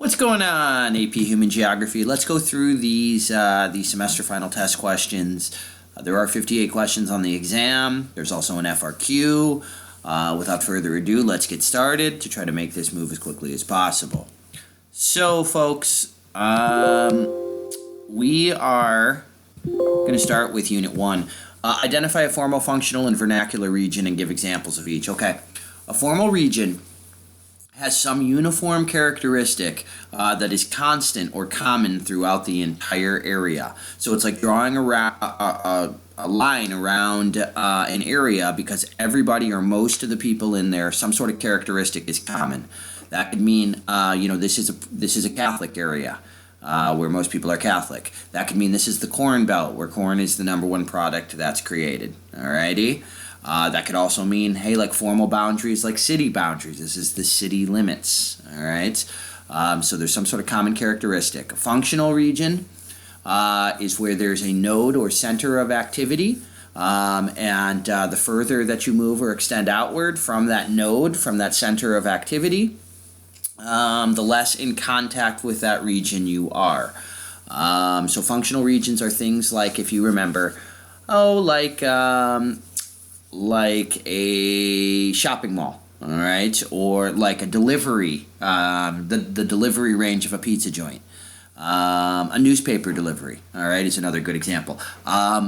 What's going on, AP Human Geography? Let's go through these semester final test questions. There are 58 questions on the exam. There's also an FRQ. Without further ado, let's get started to try to make this move as quickly as possible. So, folks, we are going to start with Unit 1. Identify a formal, functional, and vernacular region and give examples of each. Okay, a formal region has some uniform characteristic that is constant or common throughout the entire area. So it's like drawing a line around an area because everybody or most of the people in there, some sort of characteristic is common. That could mean, this is a Catholic area where most people are Catholic. That could mean this is the Corn Belt where corn is the #1 product that's created. Alrighty. That could also mean, hey, like formal boundaries, like city boundaries. This is the city limits, all right? So there's some sort of common characteristic. A functional region is where there's a node or center of activity, and the further that you move or extend outward from that node, from that center of activity, the less in contact with that region you are. So functional regions are things like, if you remember, like a shopping mall, all right, or like a delivery, the delivery range of a pizza joint, a newspaper delivery, all right, is another good example.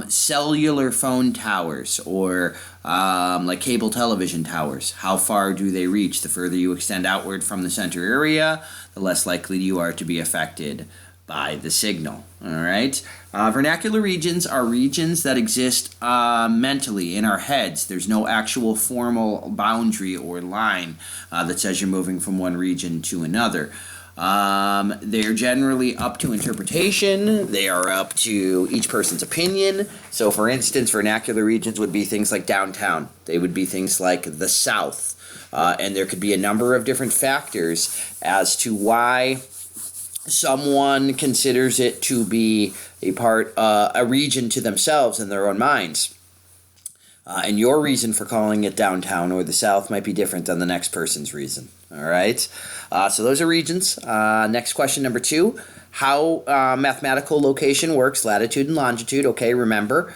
Cellular phone towers or like cable television towers. How far do they reach? The further you extend outward from the center area, the less likely you are to be affected by the signal. All right. Vernacular regions are regions that exist mentally in our heads. There's no actual formal boundary or line that says you're moving from one region to another. They're generally up to interpretation. They are up to each person's opinion. So, for instance, vernacular regions would be things like downtown. They would be things like the South. And there could be a number of different factors as to why someone considers it to be a region to themselves in their own minds. And your reason for calling it downtown or the South might be different than the next person's reason. All right. So those are regions. Next question, number 2. How mathematical location works, latitude and longitude. Okay, remember,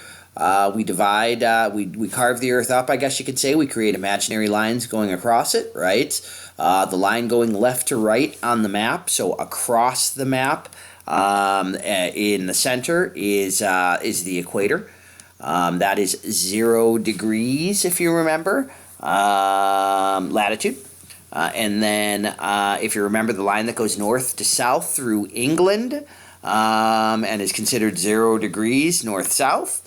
we divide, we carve the Earth up, I guess you could say. We create imaginary lines going across it, right? The line going left to right on the map, so across the map in the center is the equator. That is 0 degrees, if you remember, latitude. And then if you remember, the line that goes north to south through England and is considered 0 degrees north-south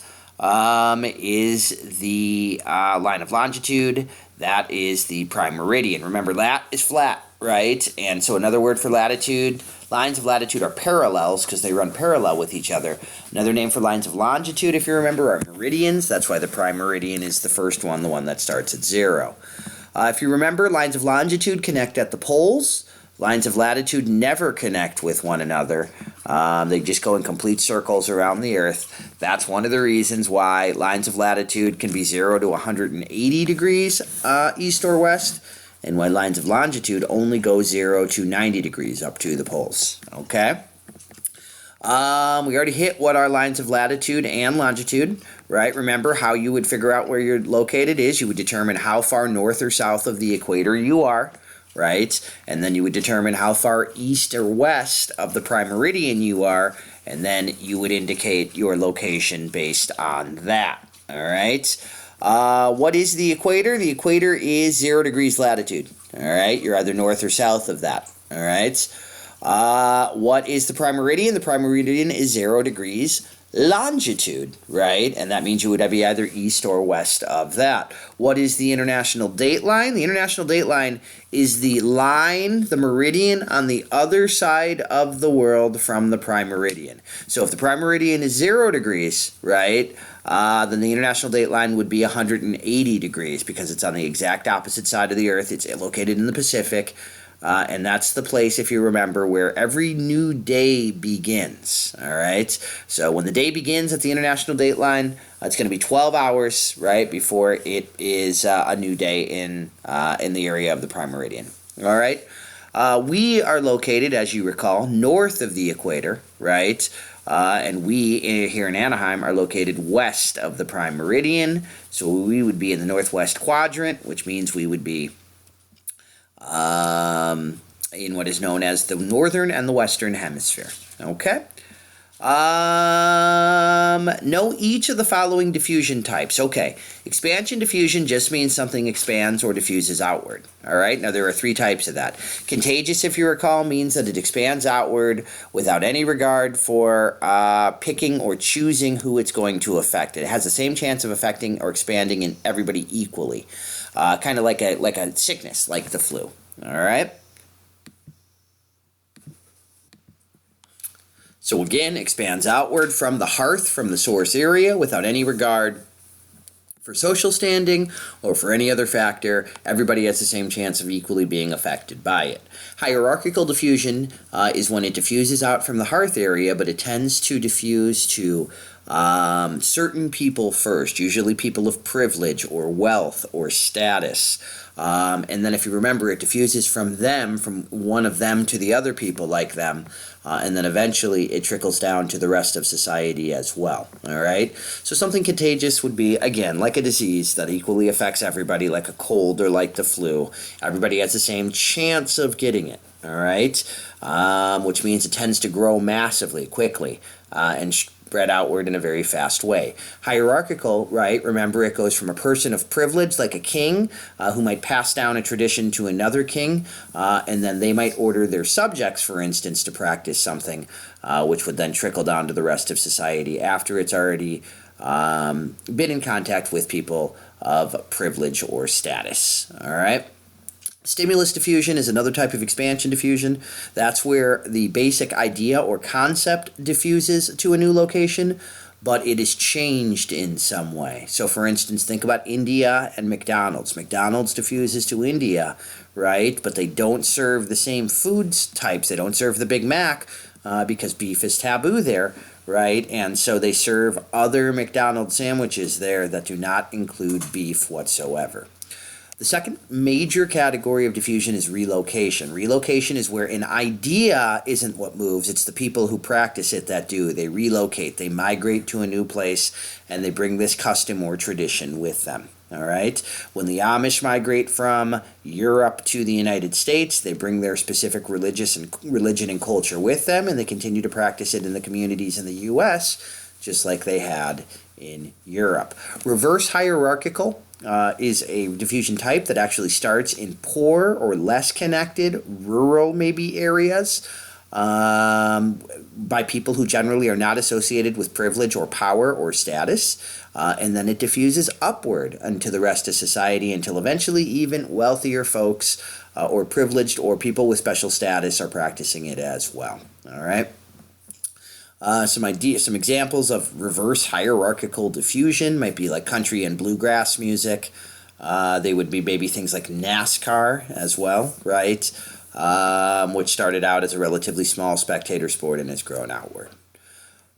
is the line of longitude. That is the prime meridian. Remember, lat is flat, right? And so another word for latitude, lines of latitude are parallels because they run parallel with each other. Another name for lines of longitude, if you remember, are meridians. That's why the prime meridian is the first one, the one that starts at 0. If you remember, lines of longitude connect at the poles. Lines of latitude never connect with one another. They just go in complete circles around the Earth. That's one of the reasons why lines of latitude can be 0 to 180 degrees east or west, and why lines of longitude only go 0 to 90 degrees up to the poles. Okay? We already hit what are lines of latitude and longitude, right? Remember how you would figure out where you're located is you would determine how far north or south of the equator you are, right? And then you would determine how far east or west of the prime meridian you are, and then you would indicate your location based on that, all right? What is the equator? The equator is 0 degrees latitude, all right? You're either north or south of that, all right? What is the prime meridian? The prime meridian is 0 degrees longitude, right? And that means you would be either east or west of that. What is the international date line? The international date line is the line, the meridian on the other side of the world from the prime meridian. So if the prime meridian is 0 degrees, right, then the international date line would be 180 degrees because it's on the exact opposite side of the Earth. It's located in the Pacific. And that's the place, if you remember, where every new day begins, all right? So when the day begins at the international date line, it's going to be 12 hours, right, before it is a new day in the area of the prime meridian, all right? We are located, as you recall, north of the equator, right? And we here in Anaheim are located west of the prime meridian. So we would be in the northwest quadrant, which means we would be in what is known as the northern and the western hemisphere. Okay? Know each of the following diffusion types. Okay, expansion diffusion just means something expands or diffuses outward. All right, now there are three types of that. Contagious, if you recall, means that it expands outward without any regard for picking or choosing who it's going to affect. It has the same chance of affecting or expanding in everybody equally, kind of like a sickness, like the flu. All right. So again, expands outward from the hearth, from the source area, without any regard for social standing or for any other factor. Everybody has the same chance of equally being affected by it. Hierarchical diffusion is when it diffuses out from the hearth area, but it tends to diffuse to certain people first, usually people of privilege or wealth or status. And then if you remember, it diffuses from them, from one of them to the other people like them. And then eventually it trickles down to the rest of society as well. All right? So something contagious would be, again, like a disease that equally affects everybody, like a cold or like the flu. Everybody has the same chance of getting it. All right? Which means it tends to grow massively, quickly, and spread outward in a very fast way. Hierarchical, right? Remember, it goes from a person of privilege, like a king, who might pass down a tradition to another king, and then they might order their subjects, for instance, to practice something, which would then trickle down to the rest of society after it's already been in contact with people of privilege or status. All right? Stimulus diffusion is another type of expansion diffusion. That's where the basic idea or concept diffuses to a new location, but it is changed in some way. So for instance, think about India and McDonald's. McDonald's diffuses to India, right? But they don't serve the same food types. They don't serve the Big Mac because beef is taboo there, right? And so they serve other McDonald's sandwiches there that do not include beef whatsoever. The second major category of diffusion is relocation. Relocation is where an idea isn't what moves, it's the people who practice it that do. They relocate, they migrate to a new place, and they bring this custom or tradition with them. All right? When the Amish migrate from Europe to the United States, they bring their specific religion and culture with them, and they continue to practice it in the communities in the U.S., just like they had in Europe. Reverse hierarchical is a diffusion type that actually starts in poor or less connected, rural maybe areas, by people who generally are not associated with privilege or power or status, and then it diffuses upward into the rest of society until eventually even wealthier folks or privileged or people with special status are practicing it as well. All right. Some examples of reverse hierarchical diffusion might be like country and bluegrass music. They would be maybe things like NASCAR as well, right? Which started out as a relatively small spectator sport and has grown outward.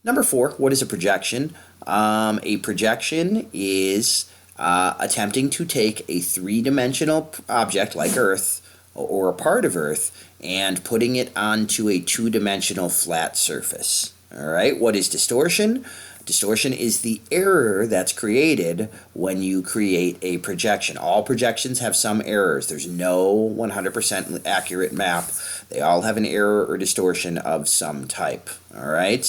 Number 4, what is a projection? A projection is attempting to take a three-dimensional object like Earth or a part of Earth and putting it onto a two-dimensional flat surface. All right, what is distortion? Distortion is the error that's created when you create a projection. All projections have some errors. There's no 100% accurate map. They all have an error or distortion of some type. All right?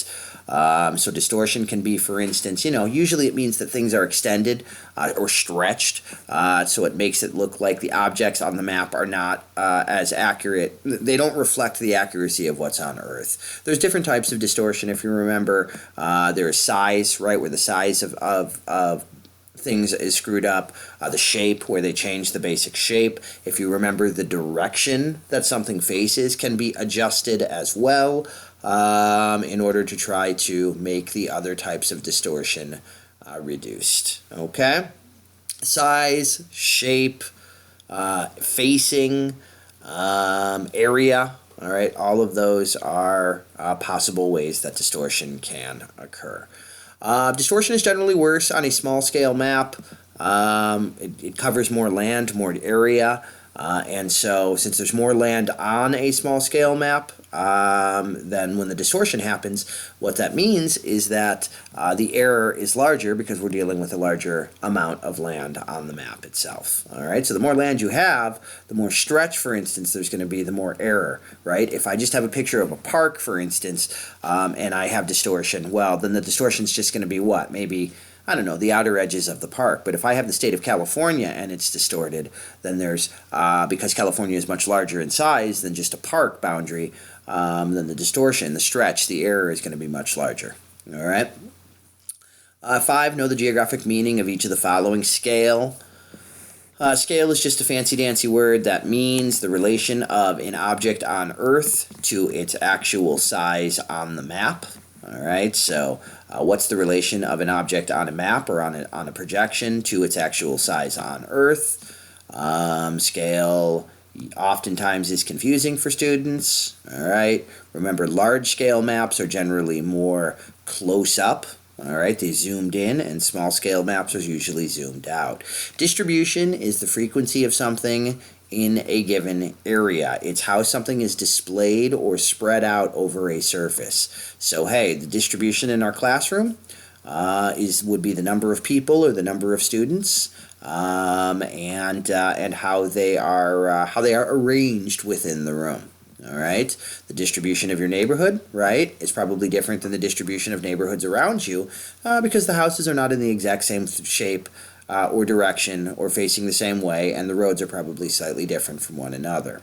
So distortion can be, for instance, usually it means that things are extended or stretched, so it makes it look like the objects on the map are not as accurate. They don't reflect the accuracy of what's on Earth. There's different types of distortion, if you remember. There's size, right, where the size of things is screwed up, the shape where they change the basic shape. If you remember, the direction that something faces can be adjusted as well in order to try to make the other types of distortion reduced. Okay? Size, shape, facing, area, all right? All of those are possible ways that distortion can occur. Distortion is generally worse on a small-scale map. It covers more land, more area. And so since there's more land on a small scale map, then when the distortion happens, what that means is that the error is larger because we're dealing with a larger amount of land on the map itself. All right, so the more land you have, the more stretch, for instance, there's going to be, the more error, right? If I just have a picture of a park, for instance, and I have distortion, well, then the distortion's just going to be what? Maybe, I don't know, the outer edges of the park. But if I have the state of California and it's distorted, then there's, because California is much larger in size than just a park boundary, then the distortion, the stretch, the error is going to be much larger. All right. 5, know the geographic meaning of each of the following. Scale. Scale is just a fancy-dancy word that means the relation of an object on Earth to its actual size on the map. All right, so what's the relation of an object on a map or on a projection to its actual size on Earth? Scale oftentimes is confusing for students. All right, remember, large-scale maps are generally more close-up. All right, they zoomed in, and small-scale maps are usually zoomed out. Distribution is the frequency of something in a given area. It's how something is displayed or spread out over a surface. So, hey, the distribution in our classroom would be the number of people or the number of students, and how they are arranged within the room. All right, the distribution of your neighborhood, right, is probably different than the distribution of neighborhoods around you, because the houses are not in the exact same shape or direction or facing the same way, and the roads are probably slightly different from one another.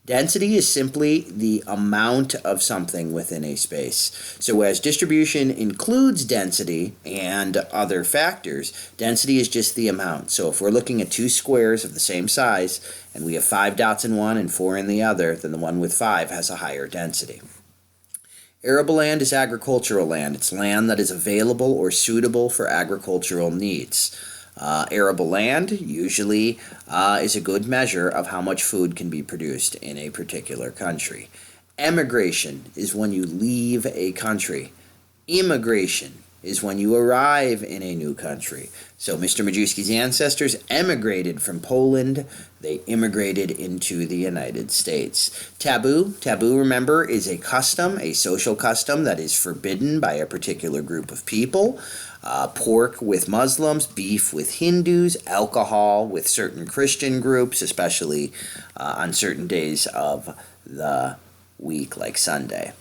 Density is simply the amount of something within a space. So as distribution includes density and other factors, density is just the amount. So if we're looking at two squares of the same size and we have 5 dots in one and 4 in the other, then the one with 5 has a higher density. Arable land is agricultural land. It's land that is available or suitable for agricultural needs. Arable land usually is a good measure of how much food can be produced in a particular country. Emigration is when you leave a country. Immigration is when you arrive in a new country. So Mr. Majewski's ancestors emigrated from Poland. They immigrated into the United States. Taboo, remember, is a custom, a social custom that is forbidden by a particular group of people. Pork with Muslims, beef with Hindus, alcohol with certain Christian groups, especially on certain days of the week like Sunday.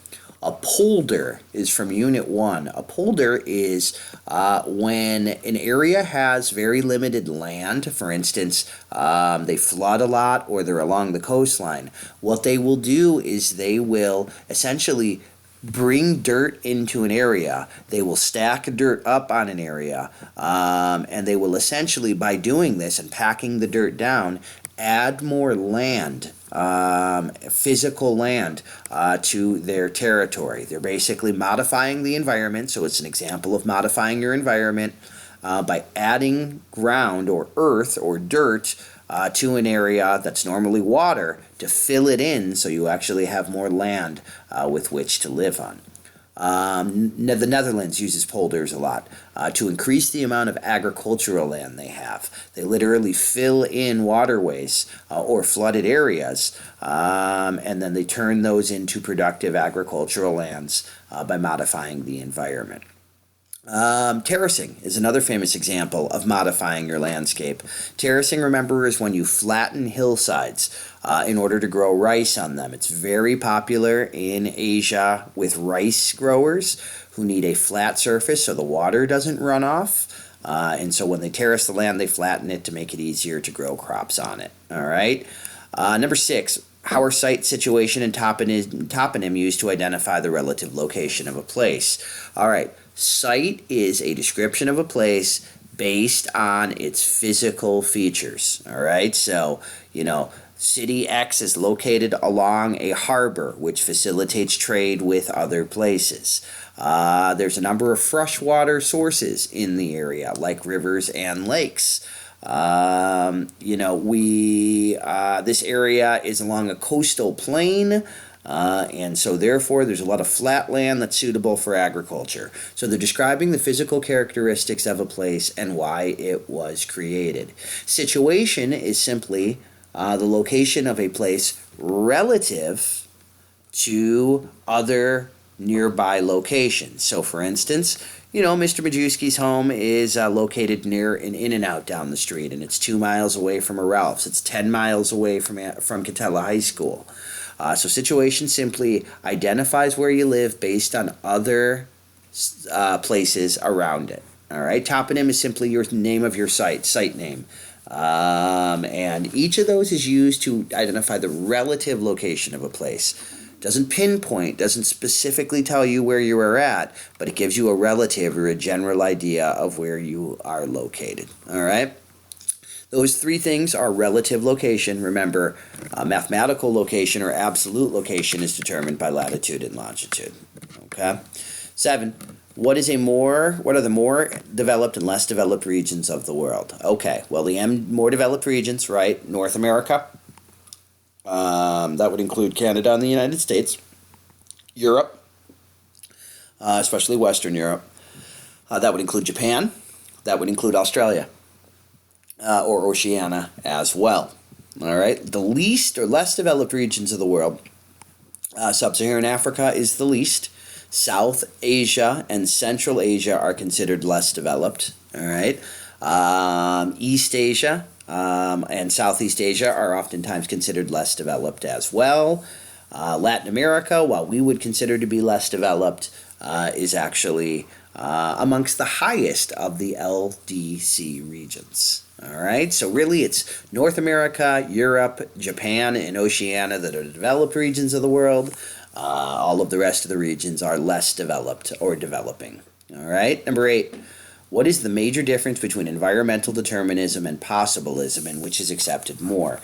A polder is from Unit 1. A polder is when an area has very limited land. For instance, they flood a lot or they're along the coastline. What they will do is they will essentially bring dirt into an area. They will stack dirt up on an area, and they will essentially, by doing this and packing the dirt down, add more land, physical land, to their territory. They're basically modifying the environment, so it's an example of modifying your environment by adding ground or earth or dirt to an area that's normally water to fill it in so you actually have more land with which to live on. The Netherlands uses polders a lot to increase the amount of agricultural land they have. They literally fill in waterways or flooded areas, and then they turn those into productive agricultural lands by modifying the environment. Terracing is another famous example of modifying your landscape. Terracing, remember, is when you flatten hillsides in order to grow rice on them. It's very popular in Asia with rice growers who need a flat surface so the water doesn't run off. And so when they terrace the land, they flatten it to make it easier to grow crops on it. All right. Number 6. How are site, situation, and toponym used to identify the relative location of a place? All right. Site is a description of a place based on its physical features. All right. So, City X is located along a harbor, which facilitates trade with other places. There's a number of freshwater sources in the area, like rivers and lakes. This area is along a coastal plain, and so therefore there's a lot of flat land that's suitable for agriculture. So they're describing the physical characteristics of a place and why it was created. Situation is simply the location of a place relative to other nearby locations. So, for instance, Mr. Majewski's home is located near an In-N-Out down the street, and it's 2 miles away from a Ralph's. It's 10 miles away from Catella High School. So situation simply identifies where you live based on other places around it. All right, toponym is simply your name of your site name. And each of those is used to identify the relative location of a place. Doesn't pinpoint, doesn't specifically tell you where you are at, but it gives you a relative or a general idea of where you are located. All right? Those three things are relative location. Remember, mathematical location or absolute location is determined by latitude and longitude. Okay? 7. What are the more developed and less developed regions of the world? Okay, well, the more developed regions, right? North America. That would include Canada and the United States. Europe, especially Western Europe. That would include Japan. That would include Australia. Or Oceania as well. All right, the least or less developed regions of the world. Sub-Saharan Africa is the least. South Asia and Central Asia are considered less developed. All right, East Asia and Southeast Asia are oftentimes considered less developed as well. Latin America, while we would consider to be less developed, is actually amongst the highest of the LDC regions. All right, so really it's North America, Europe, Japan, and Oceania that are the developed regions of the world. All of the rest of the regions are less developed or developing. All right, number 8. What is the major difference between environmental determinism and possibilism, and which is accepted more?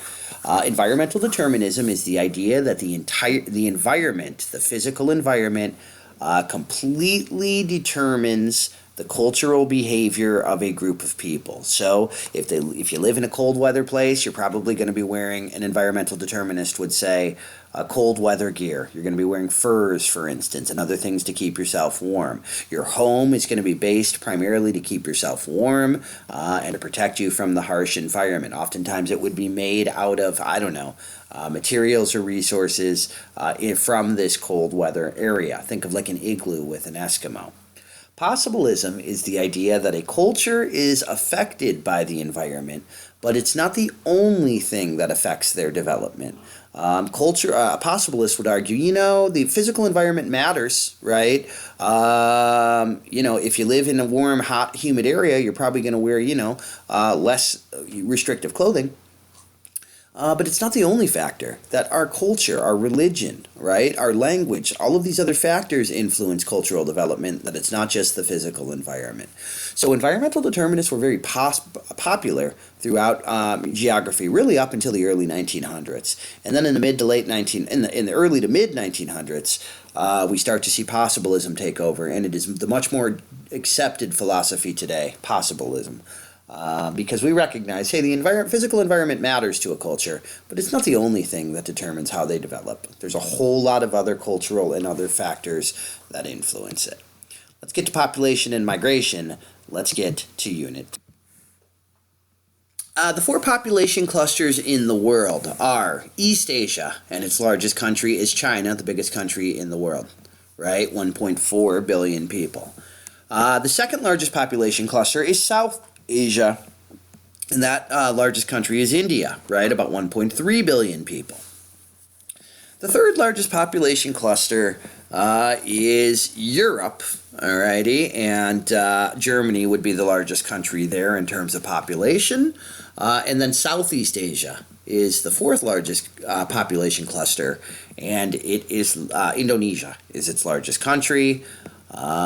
Environmental determinism is the idea that the environment, the physical environment, completely determines the cultural behavior of a group of people. So if you live in a cold weather place, you're probably going to be wearing, an environmental determinist would say, cold weather gear. You're going to be wearing furs, for instance, and other things to keep yourself warm. Your home is going to be based primarily to keep yourself warm and to protect you from the harsh environment. Oftentimes it would be made out of, materials or resources from this cold weather area. Think of like an igloo with an Eskimo. Possibilism is the idea that a culture is affected by the environment, but it's not the only thing that affects their development. A possibilist would argue, the physical environment matters, right? If you live in a warm, hot, humid area, you're probably going to wear, less restrictive clothing. But it's not the only factor. That our culture, our religion, right, our language, all of these other factors influence cultural development, that it's not just the physical environment. So environmental determinists were very popular throughout geography, really up until the early 1900s. And then in the early to mid 1900s, we start to see possibilism take over, and it is the much more accepted philosophy today, possibilism. Because we recognize, hey, the physical environment matters to a culture, but it's not the only thing that determines how they develop. There's a whole lot of other cultural and other factors that influence it. Let's get to population and migration. Let's get to unit. The 4 population clusters in the world are East Asia, and its largest country is China, the biggest country in the world, right? 1.4 billion people. The second largest population cluster is South Asia, and that largest country is India, right? About 1.3 billion people. The third largest population cluster is Europe, alrighty, and Germany would be the largest country there in terms of population. And then Southeast Asia is the 4th largest population cluster, and it is Indonesia is its largest country,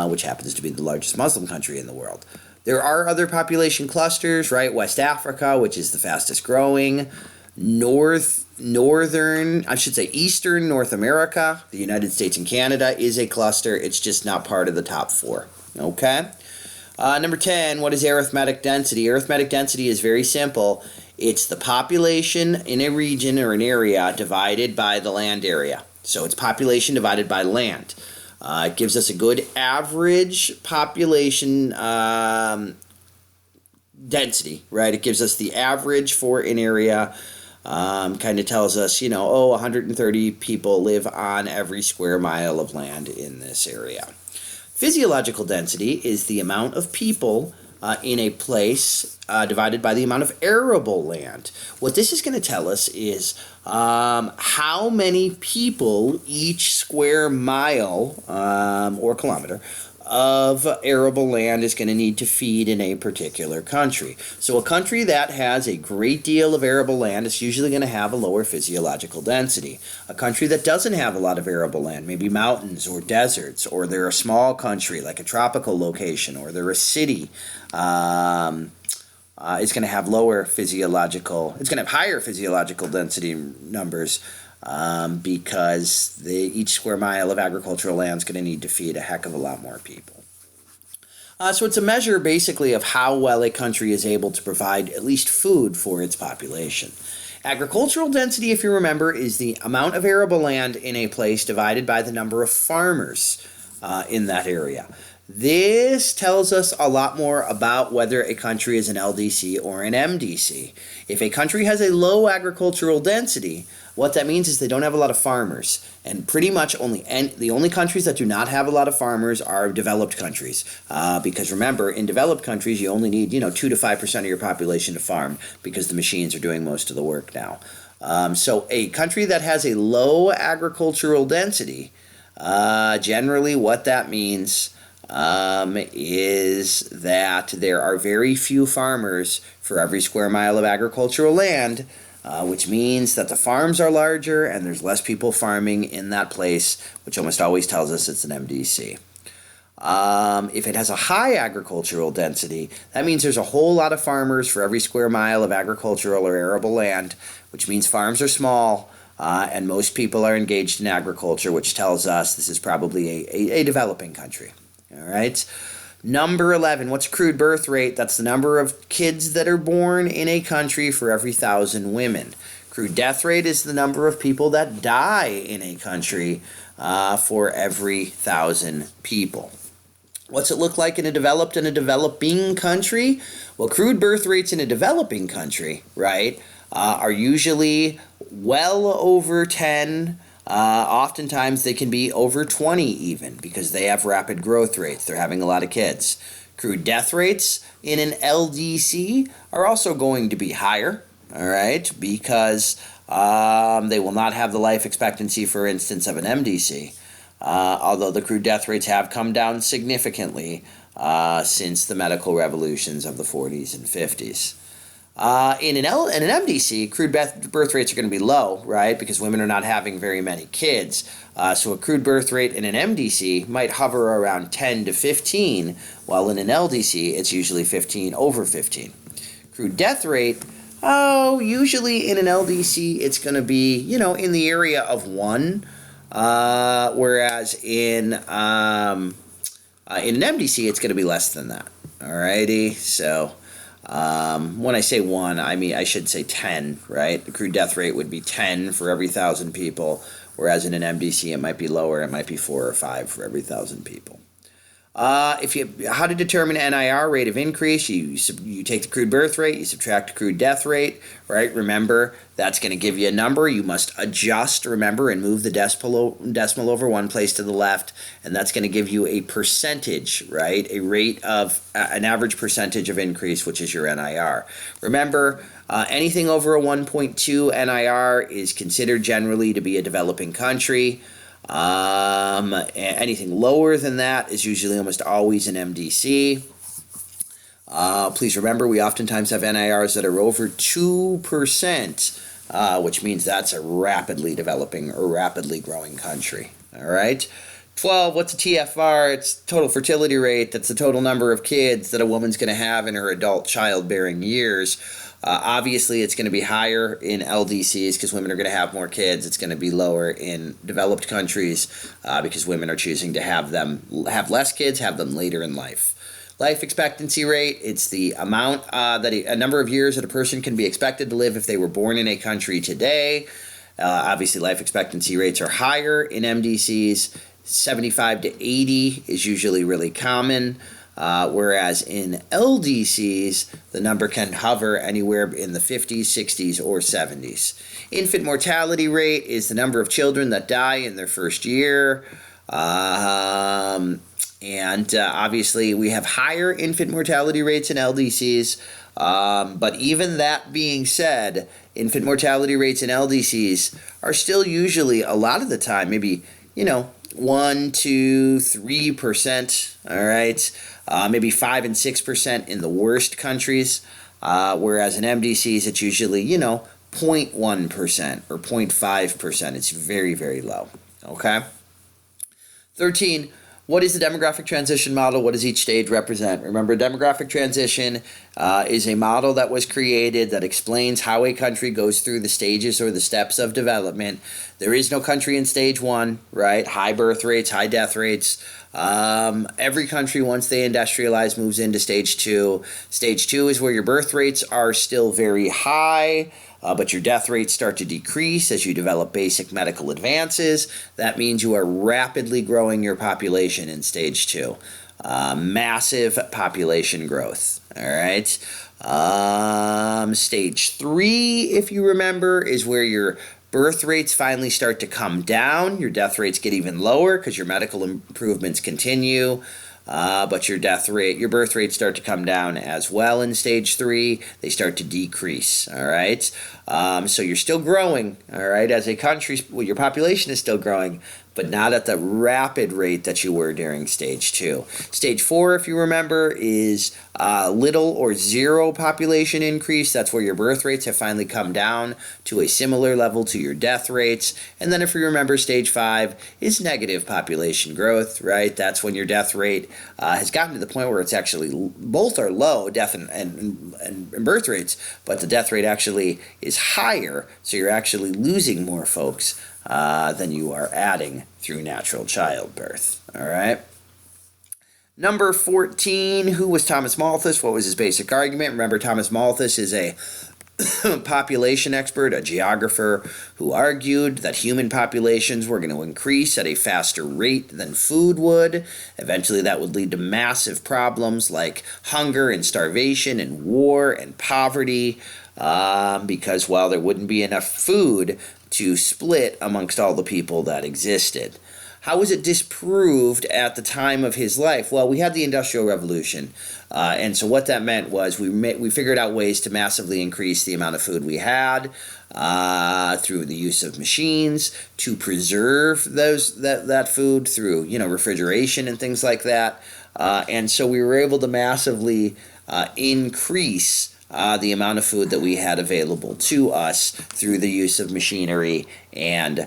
which happens to be the largest Muslim country in the world. There are other population clusters, right? West Africa, which is the fastest growing. Eastern North America, the United States and Canada is a cluster. It's just not part of the top 4. Okay? Number 10, what is arithmetic density? Arithmetic density is very simple. It's the population in a region or an area divided by the land area. So it's population divided by land. It gives us a good average population density, right? It gives us the average for an area kind of tells us, 130 people live on every square mile of land in this area. Physiological density is the amount of people in a place divided by the amount of arable land. What this is going to tell us is how many people each square mile or kilometer of arable land is going to need to feed in a particular country. So a country that has a great deal of arable land is usually going to have a lower physiological density. A country that doesn't have a lot of arable land, maybe mountains or deserts, or they're a small country like a tropical location, or they're a city, is going to have it's going to have higher physiological density numbers because each square mile of agricultural land is going to need to feed a heck of a lot more people. So it's a measure basically of how well a country is able to provide at least food for its population. Agricultural density, if you remember, is the amount of arable land in a place divided by the number of farmers in that area. This tells us a lot more about whether a country is an LDC or an MDC. If a country has a low agricultural density, what that means is they don't have a lot of farmers. And pretty much the only countries that do not have a lot of farmers are developed countries. Because remember, in developed countries, you only need 2 to 5% of your population to farm because the machines are doing most of the work now. So a country that has a low agricultural density, generally what that means is that there are very few farmers for every square mile of agricultural land, which means that the farms are larger and there's less people farming in that place, which almost always tells us it's an MDC. If it has a high agricultural density, that means there's a whole lot of farmers for every square mile of agricultural or arable land, which means farms are small, and most people are engaged in agriculture, which tells us this is probably a developing country. All right. Number 11, what's crude birth rate? That's the number of kids that are born in a country for every 1,000 women. Crude death rate is the number of people that die in a country for every 1,000 people. What's it look like in a developed and a developing country? Well, crude birth rates in a developing country, right, are usually well over 10. Oftentimes they can be over 20 even because they have rapid growth rates. They're having a lot of kids. Crude death rates in an LDC are also going to be higher, all right, because they will not have the life expectancy, for instance, of an MDC, although the crude death rates have come down significantly since the medical revolutions of the 40s and 50s. In an MDC, crude birth rates are going to be low, right, because women are not having very many kids. So a crude birth rate in an MDC might hover around 10 to 15, while in an LDC, it's usually 15 over 15. Crude death rate, usually in an LDC, it's going to be, in the area of 1, whereas in an MDC, it's going to be less than that. Alrighty, so when I say 1, I should say 10, right? The crude death rate would be 10 for every 1,000 people, whereas in an MDC it might be lower, it might be 4 or 5 for every 1,000 people. How to determine NIR, rate of increase? You take the crude birth rate, you subtract the crude death rate, right? Remember, that's going to give you a number. You must adjust, remember, and move the decimal over one place to the left, and that's going to give you a percentage, right? A rate of an average percentage of increase, which is your NIR. Remember, anything over a 1.2 NIR is considered generally to be a developing country. Anything lower than that is usually almost always an MDC. Please remember, we oftentimes have NIRs that are over 2%, which means that's a rapidly developing or rapidly growing country. All right. 12, what's a TFR? It's total fertility rate. That's the total number of kids that a woman's going to have in her adult childbearing years. Obviously, it's going to be higher in LDCs because women are going to have more kids. It's going to be lower in developed countries because women are choosing to have less kids, have them later in life. Life expectancy rate, it's the amount a number of years that a person can be expected to live if they were born in a country today. Obviously, life expectancy rates are higher in MDCs. 75 to 80 is usually really common. whereas in LDCs, the number can hover anywhere in the 50s, 60s, or 70s. Infant mortality rate is the number of children that die in their first year. Obviously, we have higher infant mortality rates in LDCs. But even that being said, infant mortality rates in LDCs are still usually, a lot of the time, maybe, 1, 2, 3%, all right? Maybe 5 and 6% in the worst countries, whereas in MDCs, it's usually, 0.1% or 0.5%. It's very, very low, okay? 13, what is the demographic transition model? What does each stage represent? Remember, demographic transition is a model that was created that explains how a country goes through the stages or the steps of development. There is no country in stage 1, right? High birth rates, high death rates. Every country, once they industrialize, moves into stage 2. Stage 2 is where your birth rates are still very high, but your death rates start to decrease as you develop basic medical advances. That means you are rapidly growing your population in stage 2. Massive population growth, all right? Stage 3, if you remember, is where your birth rates finally start to come down. Your death rates get even lower because your medical improvements continue. But your birth rates start to come down as well in stage 3. They start to decrease, all right? So you're still growing, all right? As a country, your population is still growing, but not at the rapid rate that you were during stage 2. Stage 4, if you remember, is little or zero population increase. That's where your birth rates have finally come down to a similar level to your death rates. And then if you remember, stage 5 is negative population growth, right? That's when your death rate has gotten to the point where it's actually, both are low, death and birth rates, but the death rate actually is higher, so you're actually losing more folks than you are adding through natural childbirth, all right? Number 14, who was Thomas Malthus? What was his basic argument? Remember, Thomas Malthus is a population expert, a geographer, who argued that human populations were going to increase at a faster rate than food would. Eventually, that would lead to massive problems like hunger and starvation and war and poverty, because, well, there wouldn't be enough food to split amongst all the people that existed. How was it disproved at the time of his life? Well, we had the Industrial Revolution, and so what that meant was we figured out ways to massively increase the amount of food we had through the use of machines to preserve that food through refrigeration and things like that, and so we were able to massively increase the amount of food that we had available to us through the use of machinery and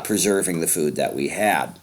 preserving the food that we had.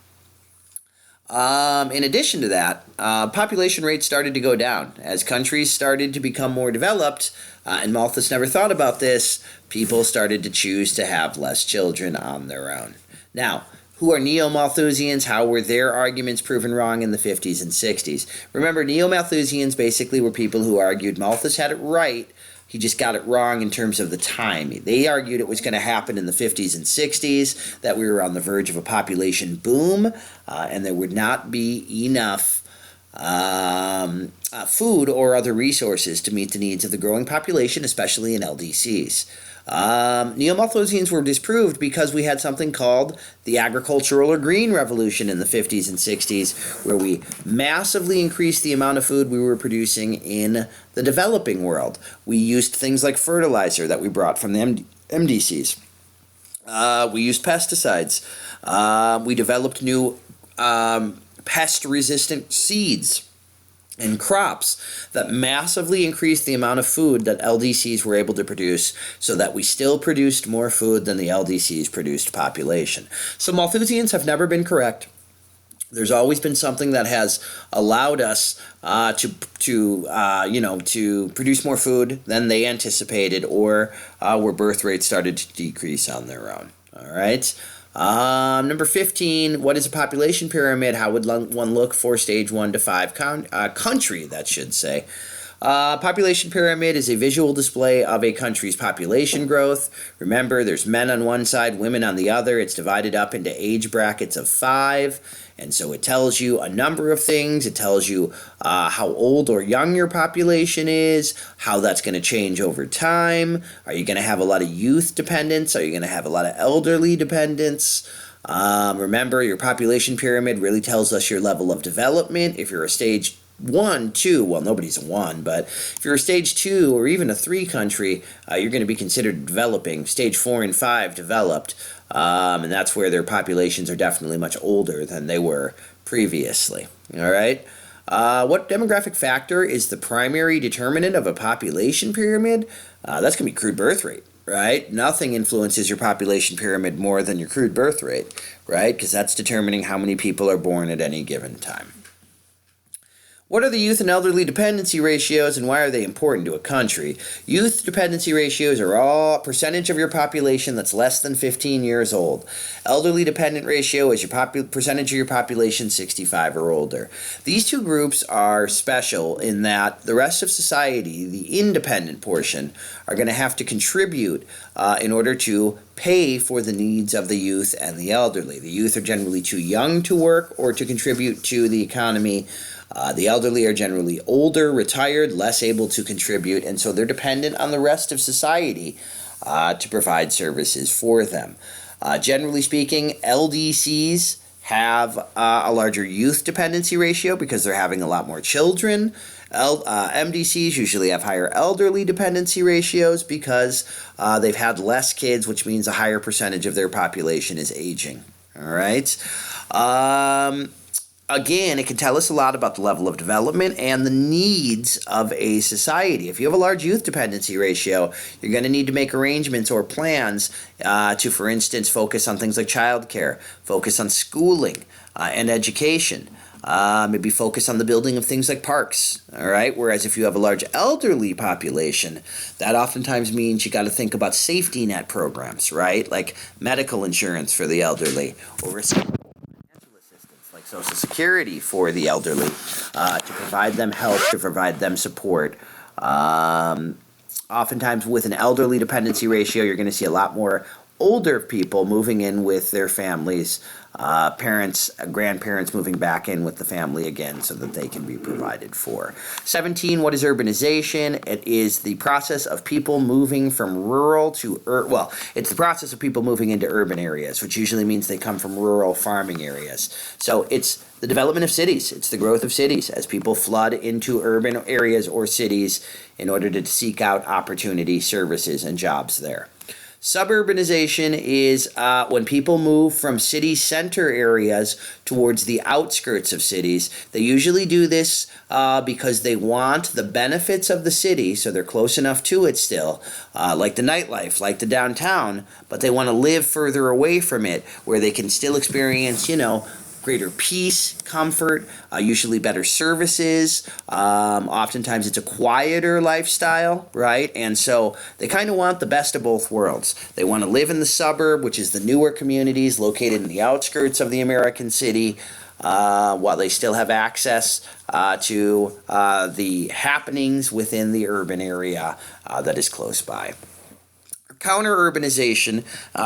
In addition to that, population rates started to go down. As countries started to become more developed, and Malthus never thought about this, people started to choose to have less children on their own. Now, who are Neo-Malthusians? How were their arguments proven wrong in the 50s and 60s? Remember, Neo-Malthusians basically were people who argued Malthus had it right, he just got it wrong in terms of the time. They argued it was going to happen in the 50s and 60s, that we were on the verge of a population boom, and there would not be enough food or other resources to meet the needs of the growing population, especially in LDCs. Neo-Malthusians were disproved because we had something called the agricultural or green revolution in the 50s and 60s, where we massively increased the amount of food we were producing in the developing world. We used things like fertilizer that we brought from the MDCs. We used pesticides. We developed new pest-resistant seeds and crops that massively increased the amount of food that LDCs were able to produce, so that we still produced more food than the LDCs produced population. So Malthusians have never been correct. There's always been something that has allowed us to produce more food than they anticipated, or where birth rates started to decrease on their own. All right. Number 15, what is a population pyramid? How would one look for stage 1 to 5 country, that should say? Population pyramid is a visual display of a country's population growth. Remember, there's men on one side, women on the other. It's divided up into age brackets of 5. And so it tells you a number of things. It tells you how old or young your population is, how that's going to change over time. Are you going to have a lot of youth dependents? Are you going to have a lot of elderly dependents? Remember, your population pyramid really tells us your level of development. If you're a stage 1, 2, well, nobody's a 1, but if you're a stage 2 or even a 3 country, you're going to be considered developing. Stage 4 and 5 developed, and that's where their populations are definitely much older than they were previously. All right. What demographic factor is the primary determinant of a population pyramid? That's going to be crude birth rate. Right? Nothing influences your population pyramid more than your crude birth rate, right? Because that's determining how many people are born at any given time. What are the youth and elderly dependency ratios, and why are they important to a country? Youth dependency ratios are all percentage of your population that's less than 15 years old. Elderly dependent ratio is your percentage of your population 65 or older. These two groups are special in that the rest of society, the independent portion, are going to have to contribute in order to pay for the needs of the youth and the elderly. The youth are generally too young to work or to contribute to the economy. The elderly are generally older, retired, less able to contribute, and so they're dependent on the rest of society to provide services for them. Generally speaking, LDCs have a larger youth dependency ratio because they're having a lot more children. MDCs usually have higher elderly dependency ratios because they've had less kids, which means a higher percentage of their population is aging. All right. Again, it can tell us a lot about the level of development and the needs of a society. If you have a large youth dependency ratio, you're going to need to make arrangements or plans to, for instance, focus on things like childcare, focus on schooling and education, maybe focus on the building of things like parks, all right? Whereas if you have a large elderly population, that oftentimes means you got to think about safety net programs, right? Like medical insurance for the elderly or like Social Security for the elderly, to provide them help, to provide them support. Oftentimes with an elderly dependency ratio, you're going to see a lot more older people moving in with their families, parents, grandparents moving back in with the family again so that they can be provided for. 17, what is urbanization? It is the process of people moving from rural to, it's the process of people moving into urban areas, which usually means they come from rural farming areas. So it's the development of cities. It's the growth of cities as people flood into urban areas or cities in order to seek out opportunity, services, and jobs there. Suburbanization is when people move from city center areas towards the outskirts of cities. They usually do this because they want the benefits of the city, so they're close enough to it still, like the nightlife, like the downtown, but they want to live further away from it where they can still experience, greater peace, comfort, usually better services. Oftentimes it's a quieter lifestyle, right? And so they kind of want the best of both worlds. They want to live in the suburb, which is the newer communities located in the outskirts of the American city, while they still have access to the happenings within the urban area that is close by. Counter-urbanization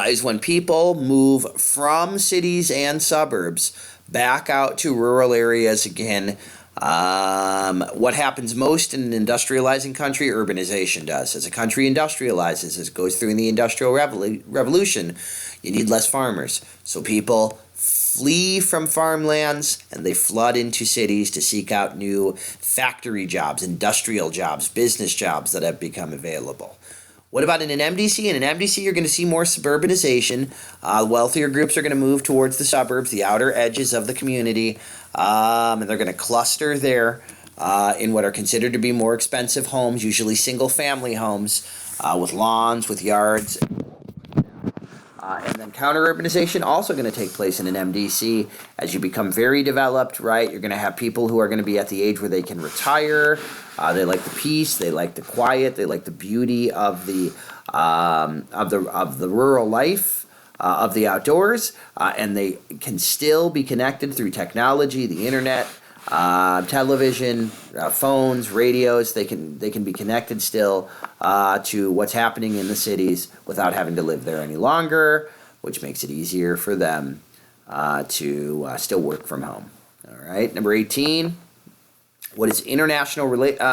is when people move from cities and suburbs back out to rural areas again. What happens most in an industrializing country? Urbanization does. As a country industrializes, as it goes through in the Industrial Revolution, you need less farmers. So people flee from farmlands and they flood into cities to seek out new factory jobs, industrial jobs, business jobs that have become available. What about in an MDC? In an MDC, you're going to see more suburbanization. Wealthier groups are going to move towards the suburbs, the outer edges of the community, and they're going to cluster there in what are considered to be more expensive homes, usually single-family homes with lawns, with yards. And then counter-urbanization also going to take place in an MDC as you become very developed, right? You're going to have people who are going to be at the age where they can retire. They like the peace, they like the quiet, they like the beauty of the rural life, of the outdoors, and they can still be connected through technology, the internet, television, phones, radios. They can be connected still to what's happening in the cities without having to live there any longer, which makes it easier for them to still work from home. All right, number 18. What is international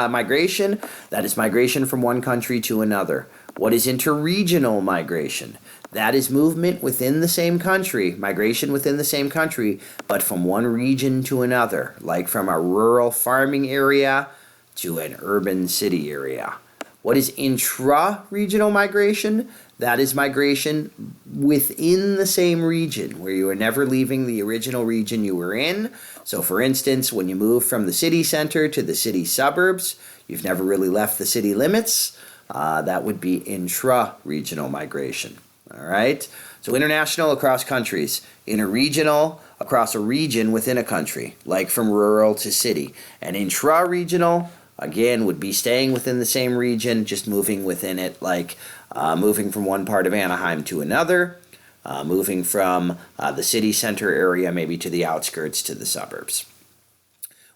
migration? That is migration from one country to another. What is interregional migration? That is movement within the same country, migration within the same country, but from one region to another, like from a rural farming area to an urban city area. What is intra-regional migration? That is migration within the same region, where you are never leaving the original region you were in. So, for instance, when you move from the city center to the city suburbs, you've never really left the city limits. That would be intra-regional migration. All right? So, international across countries. Interregional across a region within a country, like from rural to city. And intra-regional, again, would be staying within the same region, just moving within it, like moving from one part of Anaheim to another, moving from the city center area maybe to the outskirts to the suburbs.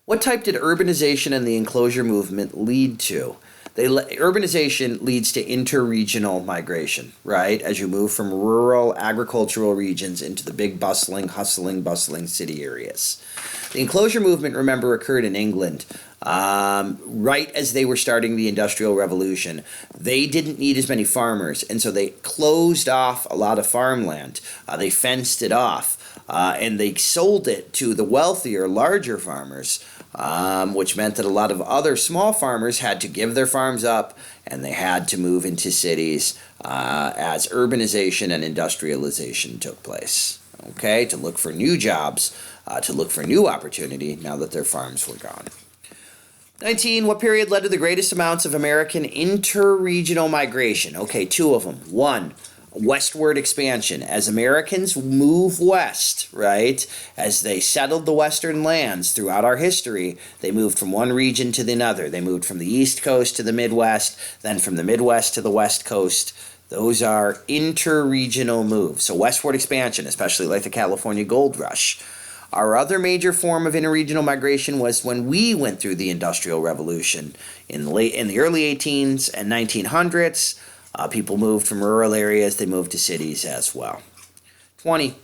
What type did urbanization and the enclosure movement lead to? Urbanization leads to interregional migration, right? As you move from rural agricultural regions into the big bustling city areas. The enclosure movement, remember, occurred in England right as they were starting the Industrial Revolution. They didn't need as many farmers, and so they closed off a lot of farmland. They fenced it off, and they sold it to the wealthier, larger farmers, which meant that a lot of other small farmers had to give their farms up, and they had to move into cities as urbanization and industrialization took place. Okay, to look for new jobs, to look for new opportunity now that their farms were gone. 19. What period led to the greatest amounts of American interregional migration? Okay, two of them. One, westward expansion. As Americans move west, right, as they settled the western lands throughout our history, they moved from one region to another. They moved from the East Coast to the Midwest, then from the Midwest to the West Coast. Those are interregional moves. So westward expansion, especially like the California Gold Rush. Our other major form of interregional migration was when we went through the Industrial Revolution in the early 1800s and 1900s. People moved from rural areas, they moved to cities as well. 20.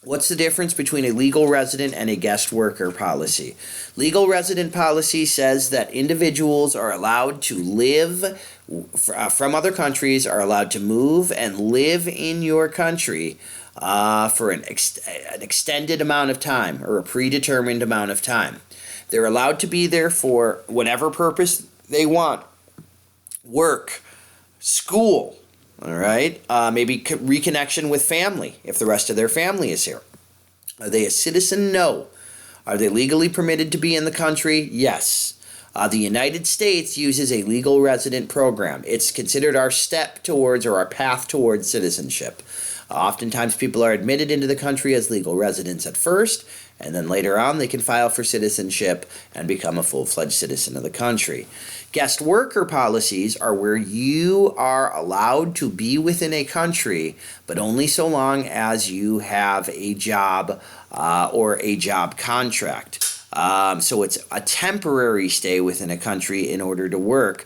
What's the difference between a legal resident and a guest worker policy? Legal resident policy says that individuals are allowed to live from other countries, are allowed to move and live in your country for an extended amount of time or a predetermined amount of time. They're allowed to be there for whatever purpose they want. Work, school, all right? Maybe reconnection with family if the rest of their family is here. Are they a citizen? No. Are they legally permitted to be in the country? Yes. The United States uses a legal resident program. It's considered our step towards or our path towards citizenship. Oftentimes people are admitted into the country as legal residents at first, and then later on they can file for citizenship and become a full-fledged citizen of the country. Guest worker policies are where you are allowed to be within a country, but only so long as you have a job or a job contract. So it's a temporary stay within a country in order to work.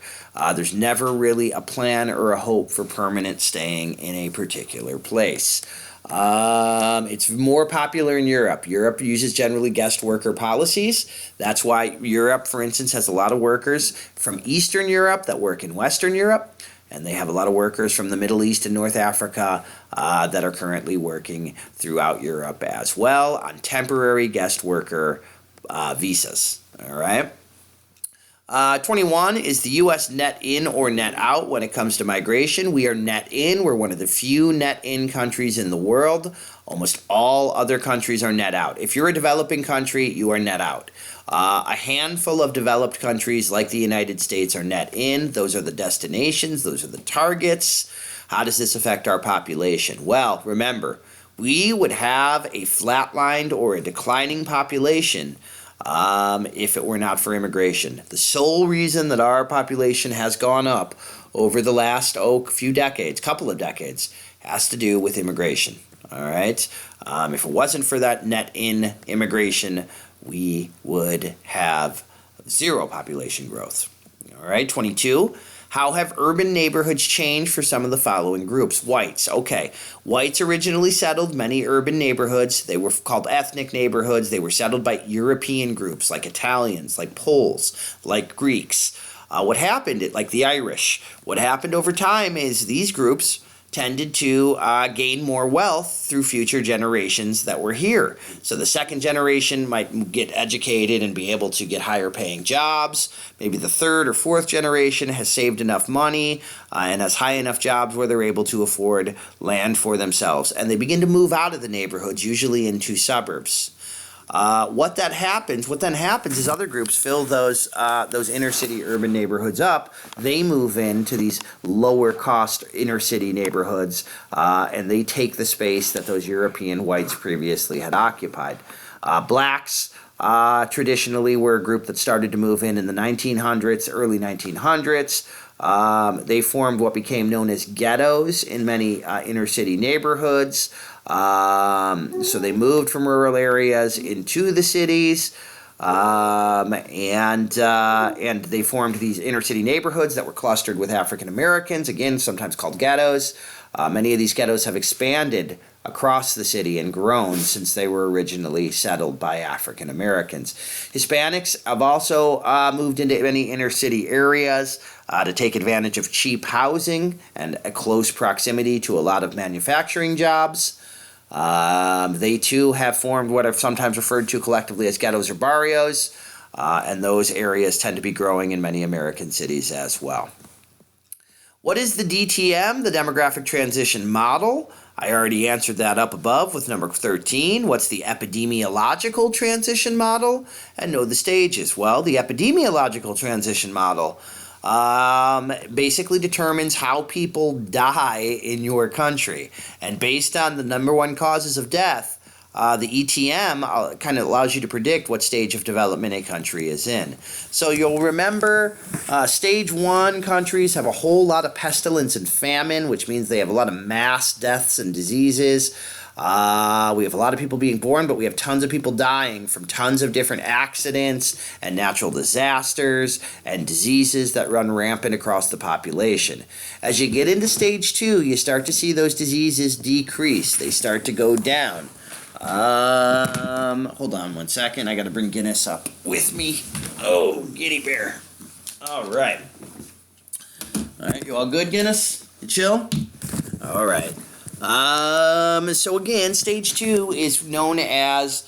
There's never really a plan or a hope for permanent staying in a particular place. It's more popular in Europe. Europe uses generally guest worker policies. That's why Europe, for instance, has a lot of workers from Eastern Europe that work in Western Europe, and they have a lot of workers from the Middle East and North Africa that are currently working throughout Europe as well on temporary guest worker visas. All right. 21 is the U.S. net in or net out when it comes to migration. We are net in. We're one of the few net in countries in the world. Almost all other countries are net out. If you're a developing country, you are net out. A handful of developed countries like the United States are net in. Those are the destinations. Those are the targets. How does this affect our population? Well, remember, we would have a flatlined or a declining population if it were not for immigration. The sole reason that our population has gone up over the last couple of decades, has to do with immigration. All right. If it wasn't for that net in immigration, we would have zero population growth. All right, 22. How have urban neighborhoods changed for some of the following groups? Whites. Okay. Whites originally settled many urban neighborhoods. They were called ethnic neighborhoods. They were settled by European groups like Italians, like Poles, like Greeks. What happened, like the Irish, what happened over time is these groups tended to gain more wealth through future generations that were here. So the second generation might get educated and be able to get higher paying jobs. Maybe the third or fourth generation has saved enough money and has high enough jobs where they're able to afford land for themselves. And they begin to move out of the neighborhoods, usually into suburbs. What then happens is other groups fill those inner city urban neighborhoods up. They move into these lower cost inner city neighborhoods, and they take the space that those European whites previously had occupied. Blacks traditionally were a group that started to move in the 1900s, early 1900s. They formed what became known as ghettos in many inner city neighborhoods. So they moved from rural areas into the cities, and they formed these inner city neighborhoods that were clustered with African Americans, again, sometimes called ghettos. Many of these ghettos have expanded across the city and grown since they were originally settled by African Americans. Hispanics have also moved into many inner city areas to take advantage of cheap housing and a close proximity to a lot of manufacturing jobs. They too have formed what are sometimes referred to collectively as ghettos or barrios, and those areas tend to be growing in many American cities as well. What is the DTM, the demographic transition model? I already answered that up above with number 13. What's the epidemiological transition model? And know the stages. Well, the epidemiological transition model basically determines how people die in your country. And based on the number one causes of death, the ETM kind of allows you to predict what stage of development a country is in. So you'll remember stage 1 countries have a whole lot of pestilence and famine, which means they have a lot of mass deaths and diseases. We have a lot of people being born, but we have tons of people dying from tons of different accidents and natural disasters and diseases that run rampant across the population. As you get into stage 2, you start to see those diseases decrease. They start to go down. Hold on one second. I got to bring Guinness up with me. Oh, Guinea bear. All right. All right, you all good, Guinness? You chill? All right. So again, stage 2 is known as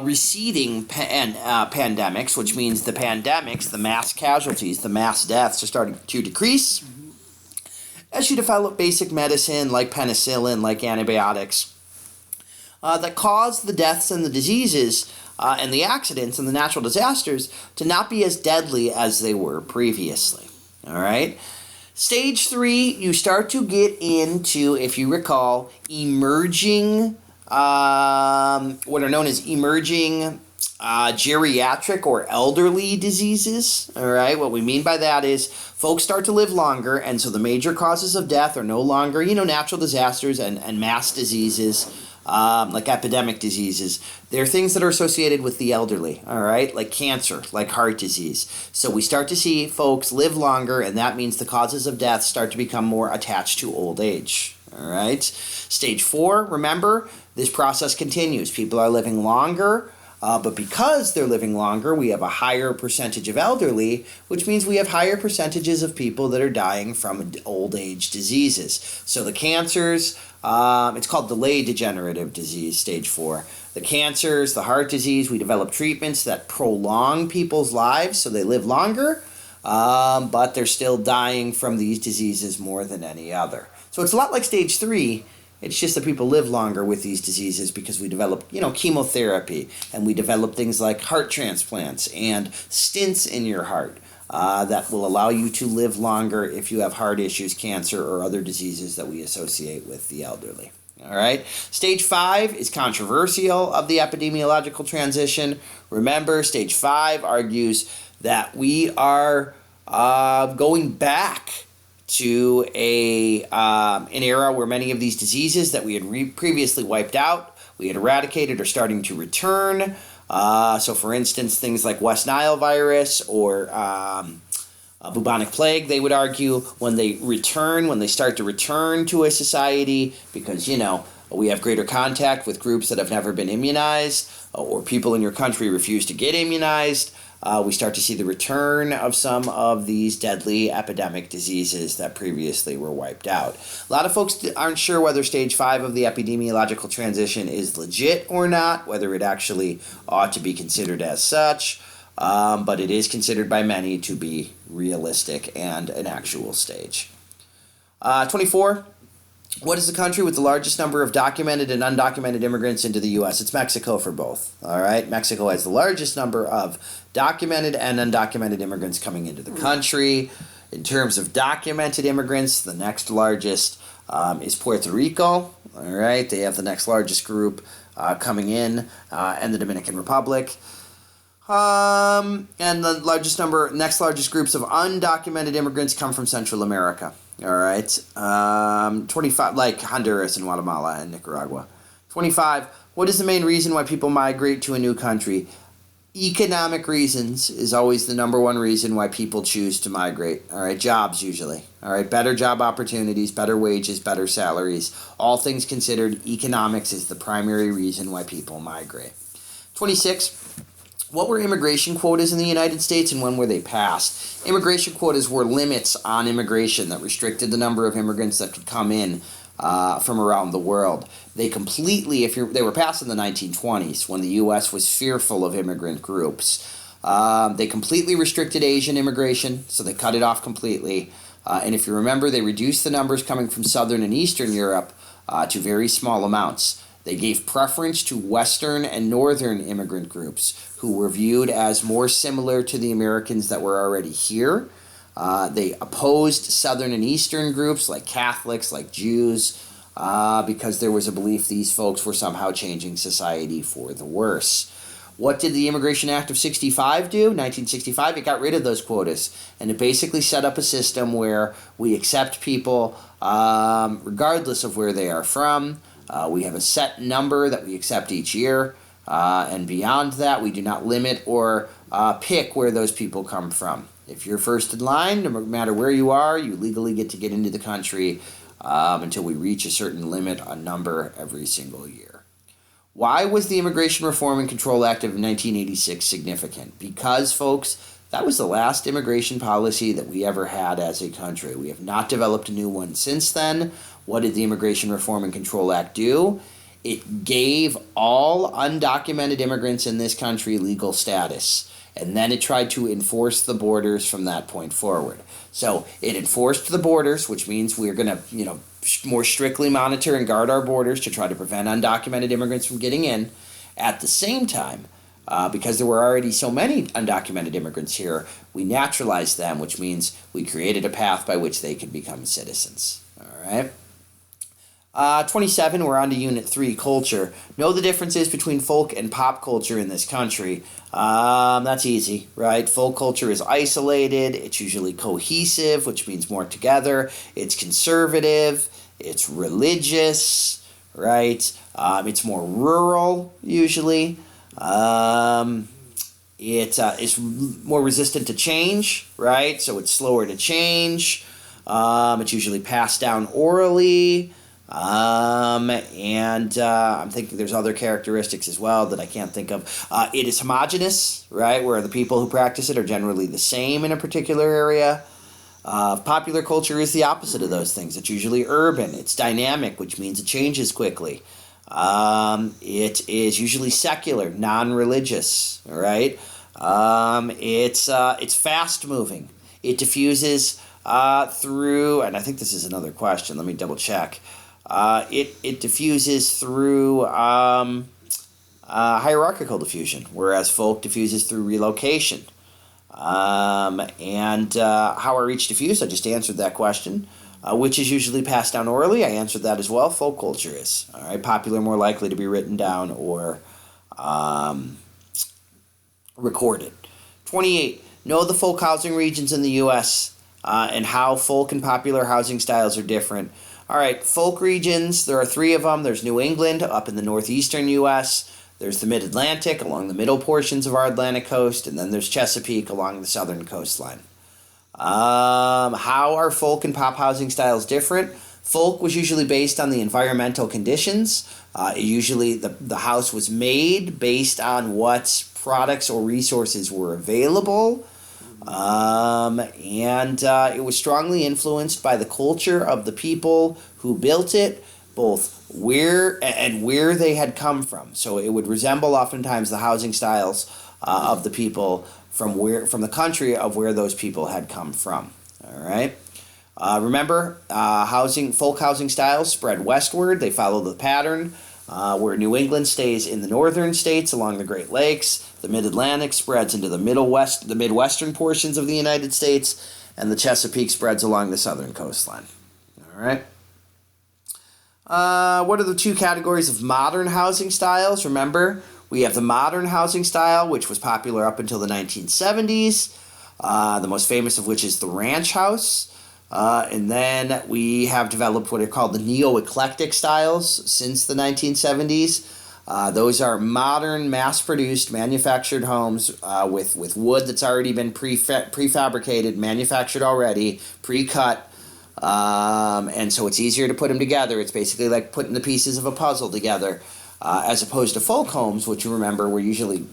receding pandemics, which means the pandemics, the mass casualties, the mass deaths are starting to decrease as you develop basic medicine like penicillin, like antibiotics, that cause the deaths and the diseases and the accidents and the natural disasters to not be as deadly as they were previously. All right? Stage 3, you start to get into, if you recall, emerging, what are known as emerging geriatric or elderly diseases. All right, what we mean by that is folks start to live longer, and so the major causes of death are no longer, natural disasters and mass diseases. Like epidemic diseases. They're things that are associated with the elderly, all right, like cancer, like heart disease. So we start to see folks live longer, and that means the causes of death start to become more attached to old age, all right? Stage 4, remember, this process continues. People are living longer, but because they're living longer, we have a higher percentage of elderly, which means we have higher percentages of people that are dying from old age diseases. So the cancers, it's called delayed degenerative disease, stage 4. The cancers, the heart disease, we develop treatments that prolong people's lives so they live longer, but they're still dying from these diseases more than any other. So it's a lot like stage 3. It's just that people live longer with these diseases because we develop, chemotherapy, and we develop things like heart transplants and stents in your heart that will allow you to live longer if you have heart issues, cancer, or other diseases that we associate with the elderly. All right. Stage 5 is controversial of the epidemiological transition. Remember, stage 5 argues that we are going back to an era where many of these diseases that we had previously wiped out, we had eradicated, are starting to return. So, for instance, things like West Nile virus or bubonic plague, they would argue, when they start to return to a society, because, we have greater contact with groups that have never been immunized, or people in your country refuse to get immunized, we start to see the return of some of these deadly epidemic diseases that previously were wiped out. A lot of folks aren't sure whether stage 5 of the epidemiological transition is legit or not, whether it actually ought to be considered as such, but it is considered by many to be realistic and an actual stage. 24. What is the country with the largest number of documented and undocumented immigrants into the U.S.? It's Mexico for both. All right, Mexico has the largest number of documented and undocumented immigrants coming into the country. In terms of documented immigrants, the next largest is Puerto Rico. All right, they have the next largest group coming in, and the Dominican Republic. And the next largest groups of undocumented immigrants come from Central America. All right, 25, like Honduras and Guatemala and Nicaragua. 25, what is the main reason why people migrate to a new country? Economic reasons is always the number one reason why people choose to migrate. All right, jobs usually. All right, better job opportunities, better wages, better salaries. All things considered, economics is the primary reason why people migrate. 26. What were immigration quotas in the United States and when were they passed? Immigration quotas were limits on immigration that restricted the number of immigrants that could come in from around the world. They were passed in the 1920s when the U.S. was fearful of immigrant groups. They completely restricted Asian immigration, so they cut it off completely. And if you remember, they reduced the numbers coming from Southern and Eastern Europe to very small amounts. They gave preference to Western and Northern immigrant groups who were viewed as more similar to the Americans that were already here. They opposed Southern and Eastern groups like Catholics, like Jews, because there was a belief these folks were somehow changing society for the worse. What did the Immigration Act of 65 do? 1965, it got rid of those quotas, and it basically set up a system where we accept people regardless of where they are from. We have a set number that we accept each year, and beyond that, we do not limit or pick where those people come from. If you're first in line, no matter where you are, you legally get to get into the country until we reach a certain limit on number every single year. Why was the Immigration Reform and Control Act of 1986 significant? Because, folks, that was the last immigration policy that we ever had as a country. We have not developed a new one since then. What did the Immigration Reform and Control Act do? It gave all undocumented immigrants in this country legal status, and then it tried to enforce the borders from that point forward. So it enforced the borders, which means we're going to, more strictly monitor and guard our borders to try to prevent undocumented immigrants from getting in. At the same time, because there were already so many undocumented immigrants here, we naturalized them, which means we created a path by which they could become citizens. All right. 27, we're on to Unit 3, Culture. Know the differences between folk and pop culture in this country. That's easy, right? Folk culture is isolated. It's usually cohesive, which means more together. It's conservative. It's religious, right? It's more rural, usually. It's more resistant to change, right? So it's slower to change. It's usually passed down orally. I'm thinking there's other characteristics as well that I can't think of. It is homogeneous, right, where the people who practice it are generally the same in a particular area. Popular culture is the opposite of those things. It's usually urban. It's dynamic, which means it changes quickly. It is usually secular, non-religious, right? It's fast-moving. It diffuses through, and I think this is another question. Let me double check. It diffuses through hierarchical diffusion, whereas folk diffuses through relocation. How are each diffused? I just answered that question. Which is usually passed down orally? I answered that as well. Folk culture is. All right, popular more likely to be written down or recorded. 28. Know the folk housing regions in the U.S. And how folk and popular housing styles are different. All right, folk regions, there are 3 of them. There's New England up in the northeastern U.S. There's the Mid-Atlantic along the middle portions of our Atlantic coast, and then there's Chesapeake along the southern coastline. How are folk and pop housing styles different? Folk was usually based on the environmental conditions. Usually the house was made based on what products or resources were available. And it was strongly influenced by the culture of the people who built it, both where they had come from. So it would resemble oftentimes the housing styles of the people from the country of where those people had come from. All right. Remember, folk housing styles spread westward. They follow the pattern where New England stays in the northern states along the Great Lakes. The Mid-Atlantic spreads into the Midwestern portions of the United States, and the Chesapeake spreads along the southern coastline. All right. What are the two categories of modern housing styles? Remember, we have the modern housing style, which was popular up until the 1970s, the most famous of which is the ranch house. And then we have developed what are called the neo-eclectic styles since the 1970s. Those are modern, mass-produced, manufactured homes with wood that's already been prefabricated, manufactured already, pre-cut. And so it's easier to put them together. It's basically like putting the pieces of a puzzle together, as opposed to folk homes, which you remember were usually,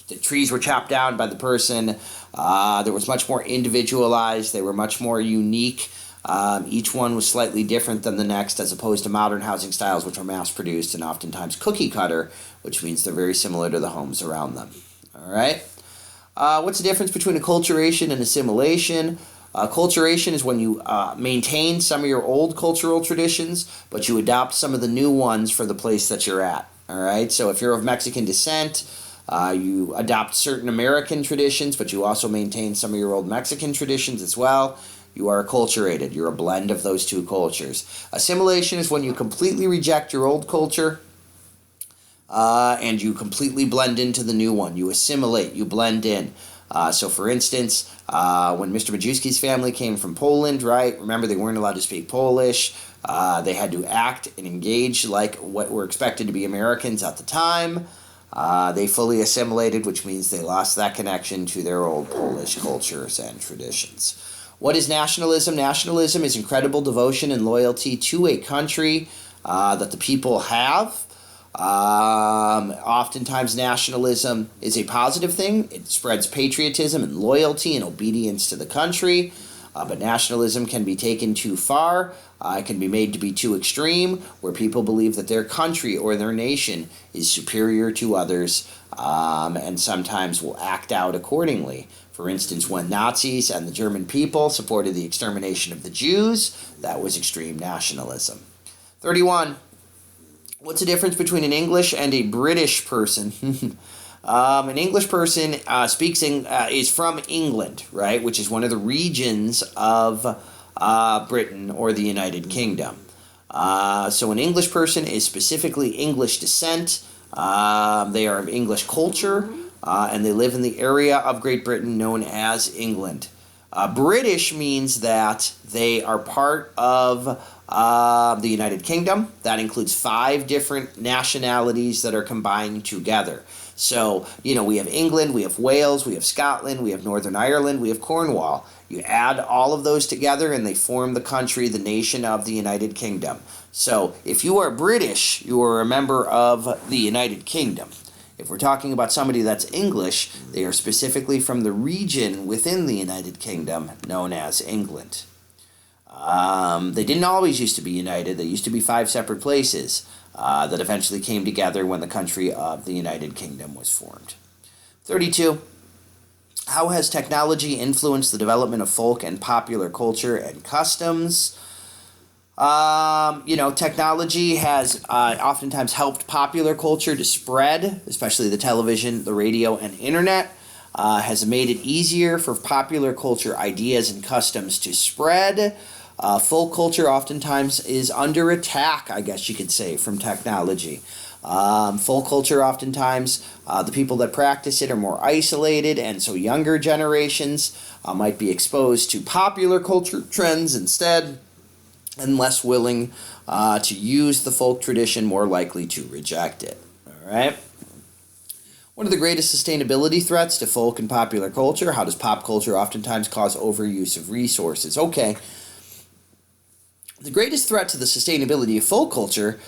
the trees were chopped down by the person. There was much more individualized. They were much more unique. Each one was slightly different than the next, as opposed to modern housing styles, which are mass-produced and oftentimes cookie-cutter, which means they're very similar to the homes around them. All right? What's the difference between acculturation and assimilation? Acculturation is when you maintain some of your old cultural traditions, but you adopt some of the new ones for the place that you're at. All right? So if you're of Mexican descent, you adopt certain American traditions, but you also maintain some of your old Mexican traditions as well. You are acculturated. You're a blend of those two cultures. Assimilation is when you completely reject your old culture and you completely blend into the new one. You assimilate. You blend in. So, for instance, when Mr. Majewski's family came from Poland, right? Remember, they weren't allowed to speak Polish. They had to act and engage like what were expected to be Americans at the time. They fully assimilated, which means they lost that connection to their old Polish cultures and traditions. What is nationalism? Nationalism is incredible devotion and loyalty to a country that the people have. Oftentimes nationalism is a positive thing. It spreads patriotism and loyalty and obedience to the country. But nationalism can be taken too far. It can be made to be too extreme, where people believe that their country or their nation is superior to others, and sometimes will act out accordingly. For instance, when Nazis and the German people supported the extermination of the Jews, that was extreme nationalism. 31. What's the difference between an English and a British person? An English person is from England, right, which is one of the regions of Britain or the United Kingdom. So an English person is specifically English descent. They are of English culture, and they live in the area of Great Britain known as England. British means that they are part of the United Kingdom. That includes 5 different nationalities that are combined together. So, we have England, we have Wales, we have Scotland, we have Northern Ireland, we have Cornwall. You add all of those together and they form the country, the nation of the United Kingdom. So, if you are British, you are a member of the United Kingdom. If we're talking about somebody that's English, they are specifically from the region within the United Kingdom known as England. They didn't always used to be united. They used to be 5 separate places that eventually came together when the country of the United Kingdom was formed. 32. How has technology influenced the development of folk and popular culture and customs? Technology has oftentimes helped popular culture to spread, especially the television, the radio, and internet. Has made it easier for popular culture ideas and customs to spread. Folk culture oftentimes is under attack, I guess you could say, from technology. Folk culture oftentimes, the people that practice it are more isolated, and so younger generations might be exposed to popular culture trends instead, and less willing to use the folk tradition, more likely to reject it. All right? What are the greatest sustainability threats to folk and popular culture? How does pop culture oftentimes cause overuse of resources? Okay. The greatest threat to the sustainability of folk culture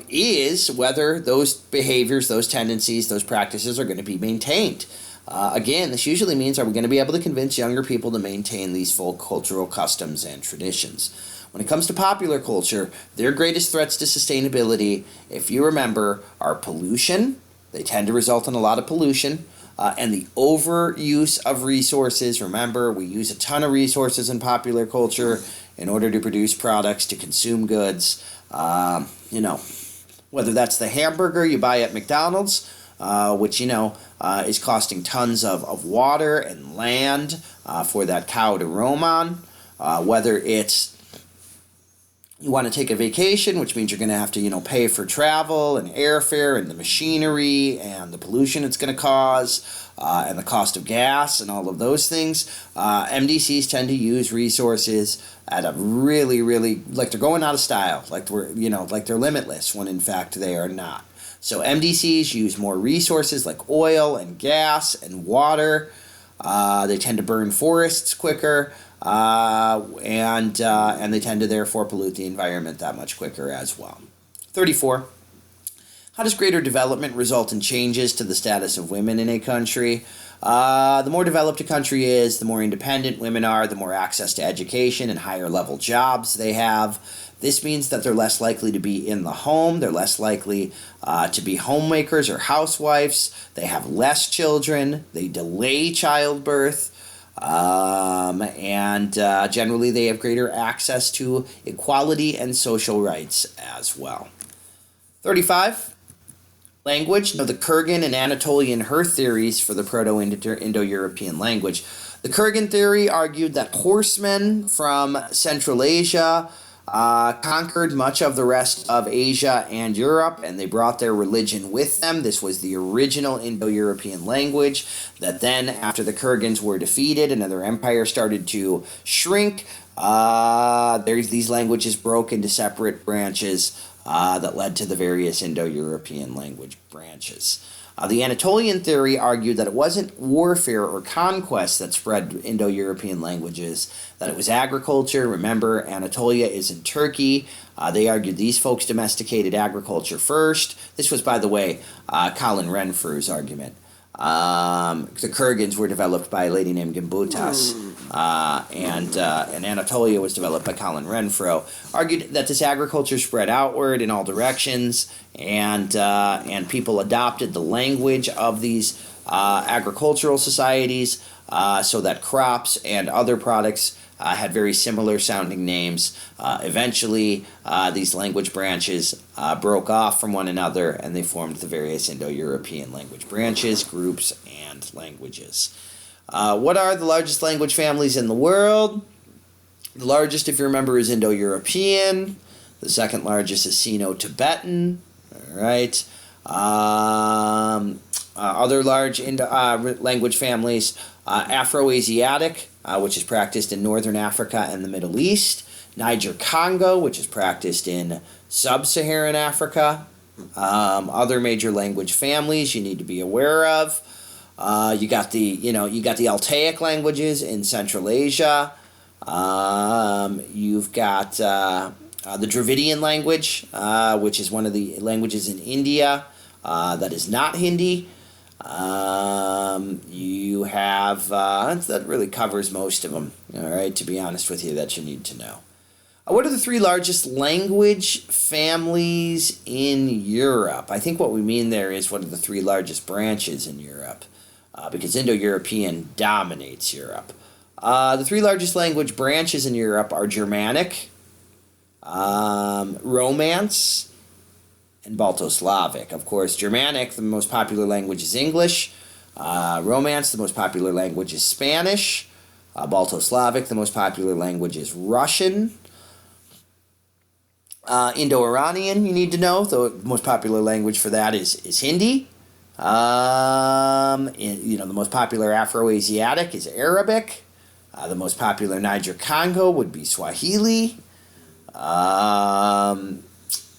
is whether those behaviors, those tendencies, those practices are going to be maintained. Again, this usually means, are we going to be able to convince younger people to maintain these folk cultural customs and traditions? When it comes to popular culture, their greatest threats to sustainability, if you remember, are pollution. They tend to result in a lot of pollution. And the overuse of resources. Remember, we use a ton of resources in popular culture in order to produce products, to consume goods. Whether that's the hamburger you buy at McDonald's, which, is costing tons of water and land for that cow to roam on. Whether it's you want to take a vacation, which means you're going to have to, pay for travel and airfare and the machinery and the pollution it's going to cause and the cost of gas and all of those things. MDCs tend to use resources at a really, really, like they're going out of style, like they're limitless when in fact they are not. So MDCs use more resources like oil and gas and water. They tend to burn forests quicker. And they tend to therefore pollute the environment that much quicker as well. 34. How does greater development result in changes to the status of women in a country? The more developed a country is, the more independent women are, the more access to education and higher level jobs they have. This means that they're less likely to be in the home, they're less likely to be homemakers or housewives, they have less children, they delay childbirth. Generally they have greater access to equality and social rights as well. 35. Language. The Kurgan and Anatolian her theories for the Proto-Indo-European language. The Kurgan theory argued that horsemen from Central Asia conquered much of the rest of Asia and Europe, and they brought their religion with them. This was the original Indo-European language that then, after the Kurgans were defeated and their empire started to shrink, these languages broke into separate branches that led to the various Indo-European language branches. The Anatolian theory argued that it wasn't warfare or conquest that spread Indo-European languages, that it was agriculture. Remember, Anatolia is in Turkey. They argued these folks domesticated agriculture first. This was, by the way, Colin Renfrew's argument. The Kurgans were developed by a lady named Gimbutas, and Anatolia was developed by Colin Renfrew. Argued that this agriculture spread outward in all directions, and people adopted the language of these agricultural societies, so that crops and other products had very similar sounding names. Eventually, these language branches broke off from one another, and they formed the various Indo-European language branches, groups, and languages. What are the largest language families in the world? The largest, if you remember, is Indo-European. The second largest is Sino-Tibetan. All right. Other large language families, Afro-Asiatic, which is practiced in Northern Africa and the Middle East. Niger-Congo, which is practiced in Sub-Saharan Africa. Other major language families you need to be aware of. You got the Altaic languages in Central Asia. You've got the Dravidian language, which is one of the languages in India that is not Hindi. You have, that really covers most of them, all right, to be honest with you, that you need to know. What are the three largest language families in Europe? I think what we mean there is what are the three largest branches in Europe, because Indo-European dominates Europe. The three largest language branches in Europe are Germanic, Romance, and Balto-Slavic. Of course, Germanic, the most popular language is English. Romance, the most popular language is Spanish. Balto-Slavic, the most popular language is Russian. Indo-Iranian, you need to know. The most popular language for that is Hindi. The most popular Afro-Asiatic is Arabic. The most popular Niger-Congo would be Swahili.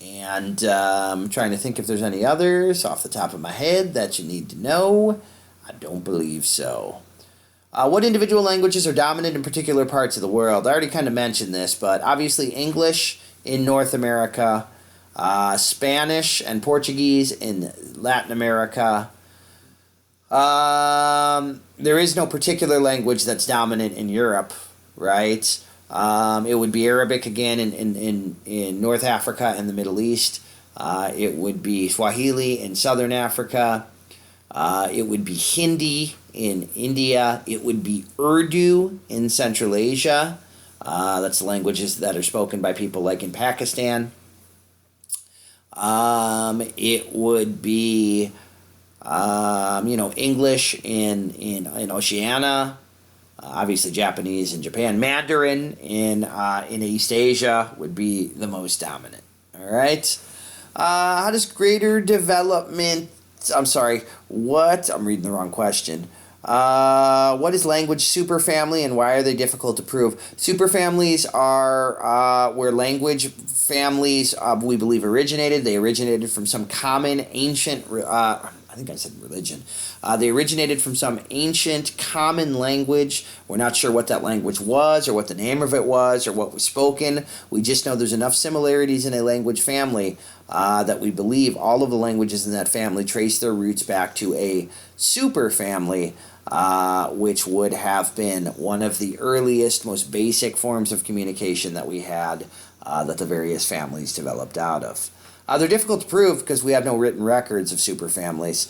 And I'm trying to think if there's any others off the top of my head that you need to know. I don't believe so. What individual languages are dominant in particular parts of the world? I already kind of mentioned this, but obviously English in North America, Spanish and Portuguese in Latin America. There is no particular language that's dominant in Europe, right? It would be Arabic again in North Africa and the Middle East. It would be Swahili in Southern Africa. It would be Hindi in India. It would be Urdu in Central Asia. That's languages that are spoken by people like in Pakistan. It would be, English in Oceania. Obviously, Japanese in Japan. Mandarin in East Asia would be the most dominant. All right. How does greater development? I'm sorry. What? I'm reading the wrong question. What is language superfamily and why are they difficult to prove? Superfamilies are where language families we believe originated. They originated from some common ancient. I think I said religion. They originated from some ancient common language. We're not sure what that language was or what the name of it was or what was spoken. We just know there's enough similarities in a language family that we believe all of the languages in that family trace their roots back to a superfamily, which would have been one of the earliest, most basic forms of communication that we had that the various families developed out of. They're difficult to prove because we have no written records of superfamilies.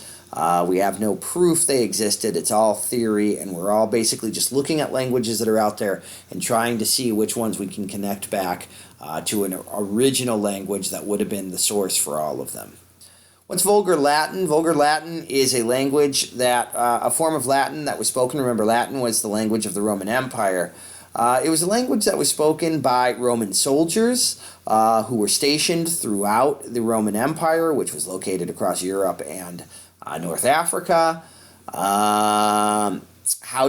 We have no proof they existed. It's all theory, and we're all basically just looking at languages that are out there and trying to see which ones we can connect back to an original language that would have been the source for all of them. What's Vulgar Latin? Vulgar Latin is a language that, a form of Latin that was spoken. Remember, Latin was the language of the Roman Empire. It was a language that was spoken by Roman soldiers who were stationed throughout the Roman Empire, which was located across Europe and North Africa. How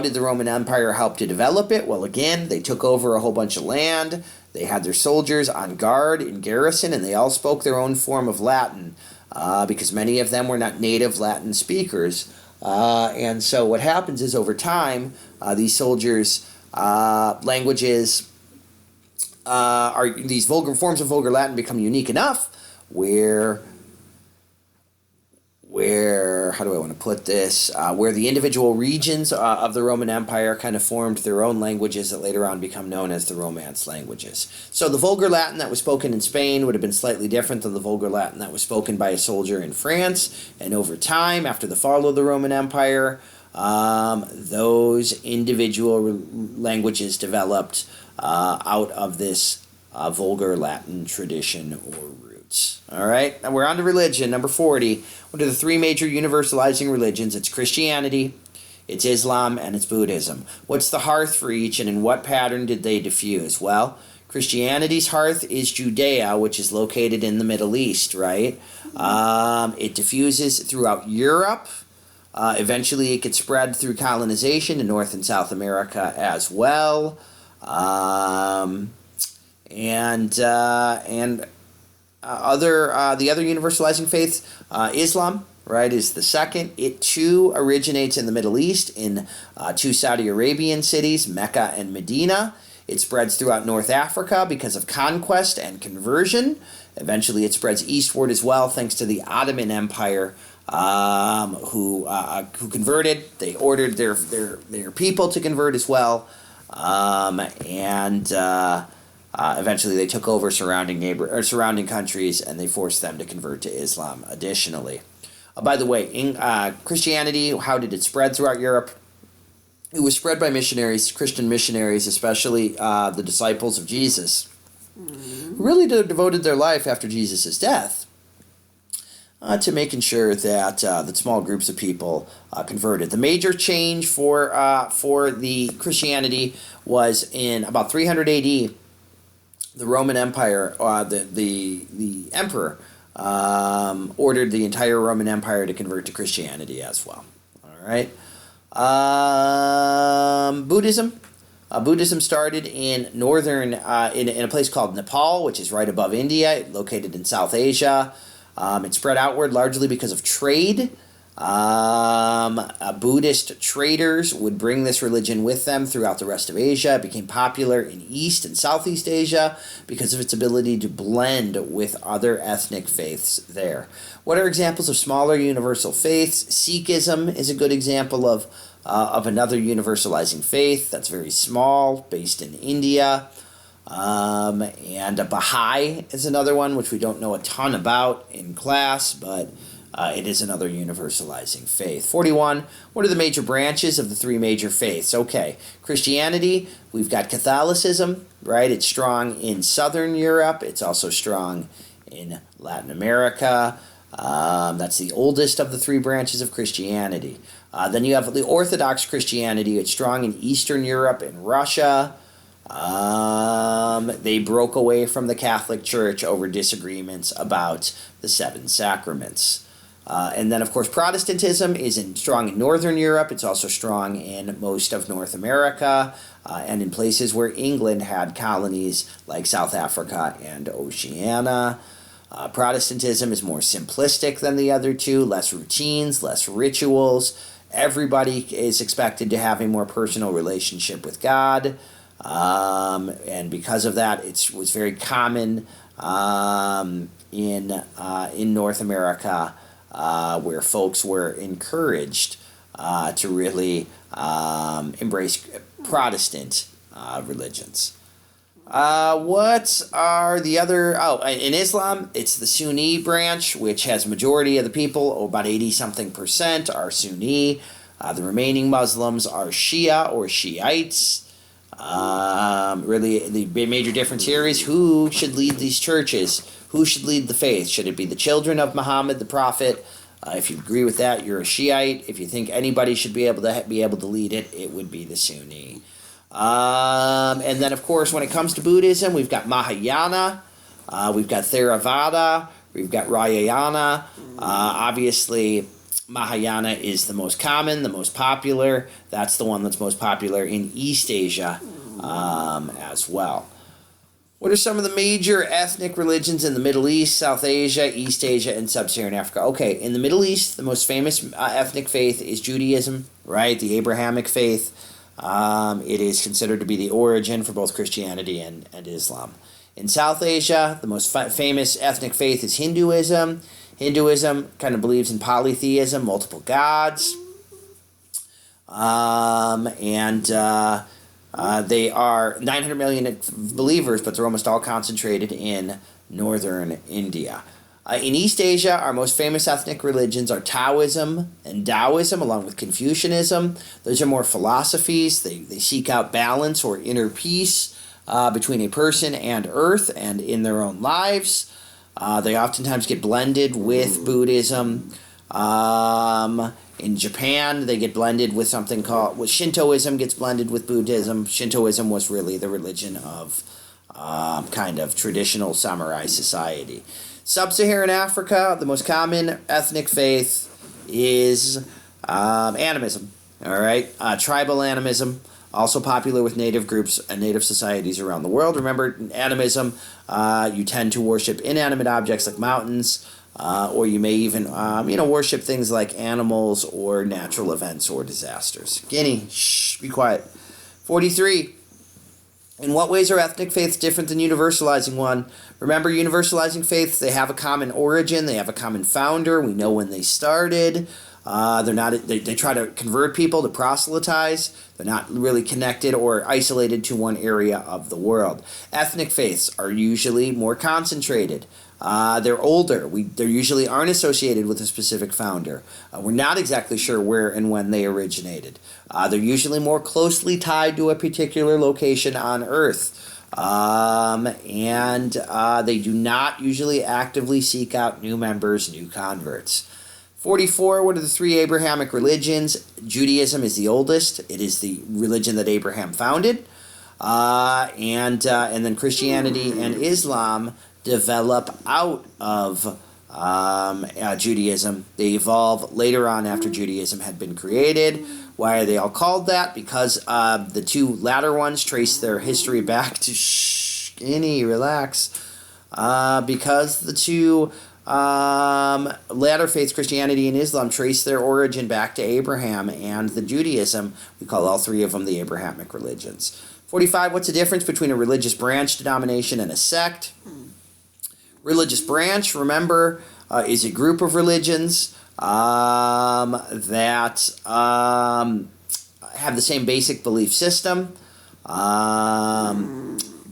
did the Roman Empire help to develop it? Well, again, they took over a whole bunch of land. They had their soldiers on guard in garrison, and they all spoke their own form of Latin because many of them were not native Latin speakers. And so what happens is over time, these soldiers' languages are these vulgar forms of vulgar Latin become unique enough where how do I want to put this? Where the individual regions of the Roman Empire kind of formed their own languages that later on become known as the Romance languages. So the vulgar Latin that was spoken in Spain would have been slightly different than the vulgar Latin that was spoken by a soldier in France. And over time, after the fall of the Roman Empire, those individual languages developed out of this vulgar Latin tradition or roots. All right, now we're on to religion. Number 40. What are the three major universalizing religions? It's Christianity, it's Islam, and it's Buddhism. What's the hearth for each, and in what pattern did they diffuse? Well, Christianity's hearth is Judea, which is located in the Middle East, right? It diffuses throughout Europe. Eventually, it gets spread through colonization in North and South America as well. The other universalizing faith, Islam, right, is the second. It too originates in the Middle East in two Saudi Arabian cities, Mecca and Medina. It spreads throughout North Africa because of conquest and conversion. Eventually, it spreads eastward as well, thanks to the Ottoman Empire, who converted. They ordered their people to convert as well, eventually they took over surrounding countries, and they forced them to convert to Islam. Additionally, by the way, in Christianity, how did it spread throughout Europe? It was spread by missionaries, Christian missionaries, especially the disciples of Jesus, who really devoted their life after Jesus' death to making sure that small groups of people converted. The major change for the Christianity was in about 300 A.D. The Roman Empire, the emperor, ordered the entire Roman Empire to convert to Christianity as well. All right. Buddhism. Buddhism started in northern, in a place called Nepal, which is right above India, located in South Asia. It spread outward largely because of trade. Buddhist traders would bring this religion with them throughout the rest of Asia. It became popular in East and Southeast Asia because of its ability to blend with other ethnic faiths there. What are examples of smaller universal faiths? Sikhism is a good example of another universalizing faith that's very small, based in India. And Baha'i is another one, which we don't know a ton about in class, but it is another universalizing faith. 41, what are the major branches of the three major faiths? Okay, Christianity, we've got Catholicism, right? It's strong in Southern Europe. It's also strong in Latin America. That's the oldest of the three branches of Christianity. Then you have the Orthodox Christianity. It's strong in Eastern Europe and Russia. They broke away from the Catholic Church over disagreements about the seven sacraments. And then, of course, Protestantism is strong in Northern Europe. It's also strong in most of North America and in places where England had colonies like South Africa and Oceania. Protestantism is more simplistic than the other two, less routines, less rituals. Everybody is expected to have a more personal relationship with God. And because of that, it was very common in North America, where folks were encouraged to really embrace Protestant religions. What are the other... Oh, in Islam, it's the Sunni branch, which has majority of the people, about 80-something% are Sunni. The remaining Muslims are Shia or Shiites. Really, the major difference here is who should lead these churches. Who should lead the faith? Should it be the children of Muhammad, the prophet? If you agree with that, you're a Shiite. If you think anybody should be able to lead it, it would be the Sunni. And then, of course, when it comes to Buddhism, we've got Mahayana, we've got Theravada, we've got Ramayana. Obviously, Mahayana is the most common, the most popular. That's the one that's most popular in East Asia as well. What are some of the major ethnic religions in the Middle East, South Asia, East Asia, and Sub-Saharan Africa? Okay, in the Middle East, the most famous ethnic faith is Judaism, right? The Abrahamic faith. It is considered to be the origin for both Christianity and Islam. In South Asia, the most famous ethnic faith is Hinduism. Hinduism kind of believes in polytheism, multiple gods. They are 900 million believers, but they're almost all concentrated in northern India. In East Asia, our most famous ethnic religions are Taoism and Taoism, along with Confucianism. Those are more philosophies. They seek out balance or inner peace between a person and earth and in their own lives. They oftentimes get blended with Buddhism. In Japan, they get blended with something called... Shintoism gets blended with Buddhism. Shintoism was really the religion of kind of traditional samurai society. Sub-Saharan Africa, the most common ethnic faith is animism. All right, tribal animism, also popular with native groups and native societies around the world. Remember, in animism, you tend to worship inanimate objects like mountains, or you may even, worship things like animals or natural events or disasters. Guinea, shh, be quiet. 43. In what ways are ethnic faiths different than universalizing one? Remember, universalizing faiths, they have a common origin, they have a common founder, we know when they started. They try to convert people, to proselytize. They're not really connected or isolated to one area of the world. Ethnic faiths are usually more concentrated. They're older. They usually aren't associated with a specific founder. We're not exactly sure where and when they originated. They're usually more closely tied to a particular location on Earth. And they do not usually actively seek out new members, new converts. 44, what are the three Abrahamic religions? Judaism is the oldest. It is the religion that Abraham founded. And then Christianity and Islam develop out of Judaism. They evolve later on after Judaism had been created. Why are they all called that? Because the two latter ones trace their history back to Skinny, relax. Because the two latter faiths, Christianity and Islam, trace their origin back to Abraham, and the Judaism, we call all three of them the Abrahamic religions. 45, what's the difference between a religious branch denomination and a sect? Religious branch, remember, is a group of religions that have the same basic belief system.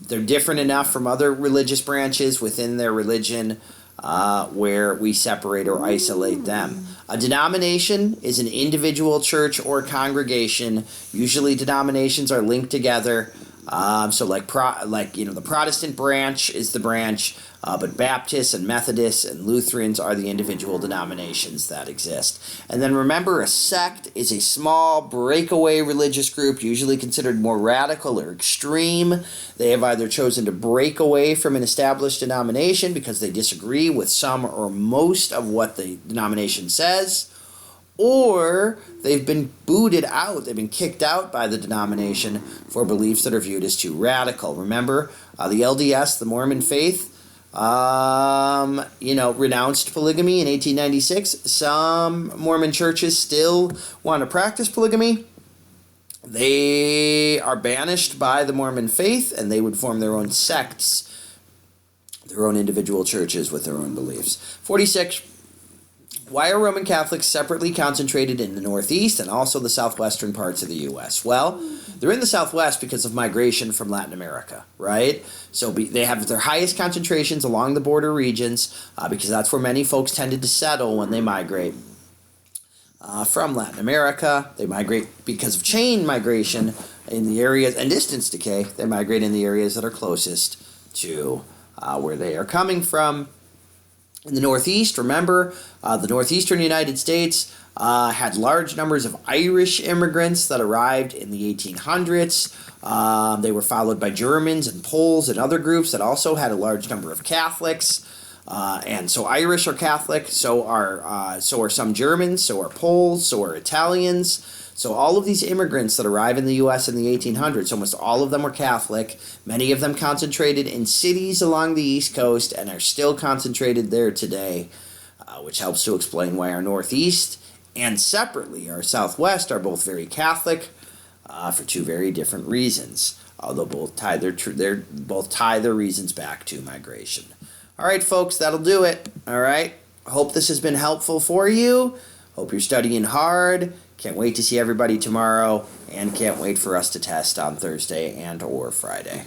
They're different enough from other religious branches within their religion where we separate or isolate them. A denomination is an individual church or congregation. Usually denominations are linked together. So the Protestant branch is the branch, but Baptists and Methodists and Lutherans are the individual denominations that exist. And then remember, a sect is a small breakaway religious group, usually considered more radical or extreme. They have either chosen to break away from an established denomination because they disagree with some or most of what the denomination says, or they've been booted out, they've been kicked out by the denomination for beliefs that are viewed as too radical. Remember, the LDS, the Mormon faith, renounced polygamy in 1896. Some Mormon churches still want to practice polygamy. They are banished by the Mormon faith, and they would form their own sects, their own individual churches with their own beliefs. 46. Why are Roman Catholics separately concentrated in the Northeast and also the southwestern parts of the U.S.? Well, they're in the Southwest because of migration from Latin America, right? So they have their highest concentrations along the border regions because that's where many folks tended to settle when they migrate from Latin America. They migrate because of chain migration in the areas and distance decay. They migrate in the areas that are closest to where they are coming from. In the Northeast, remember, the northeastern United States had large numbers of Irish immigrants that arrived in the 1800s. They were followed by Germans and Poles and other groups that also had a large number of Catholics. And so Irish are Catholic, so are some Germans, so are Poles, so are Italians. So all of these immigrants that arrive in the U.S. in the 1800s, almost all of them were Catholic. Many of them concentrated in cities along the East Coast and are still concentrated there today, which helps to explain why our Northeast and separately our Southwest are both very Catholic for two very different reasons, although both tie their reasons back to migration. All right, folks, that'll do it. All right, hope this has been helpful for you. Hope you're studying hard. Can't wait to see everybody tomorrow, and can't wait for us to test on Thursday and or Friday.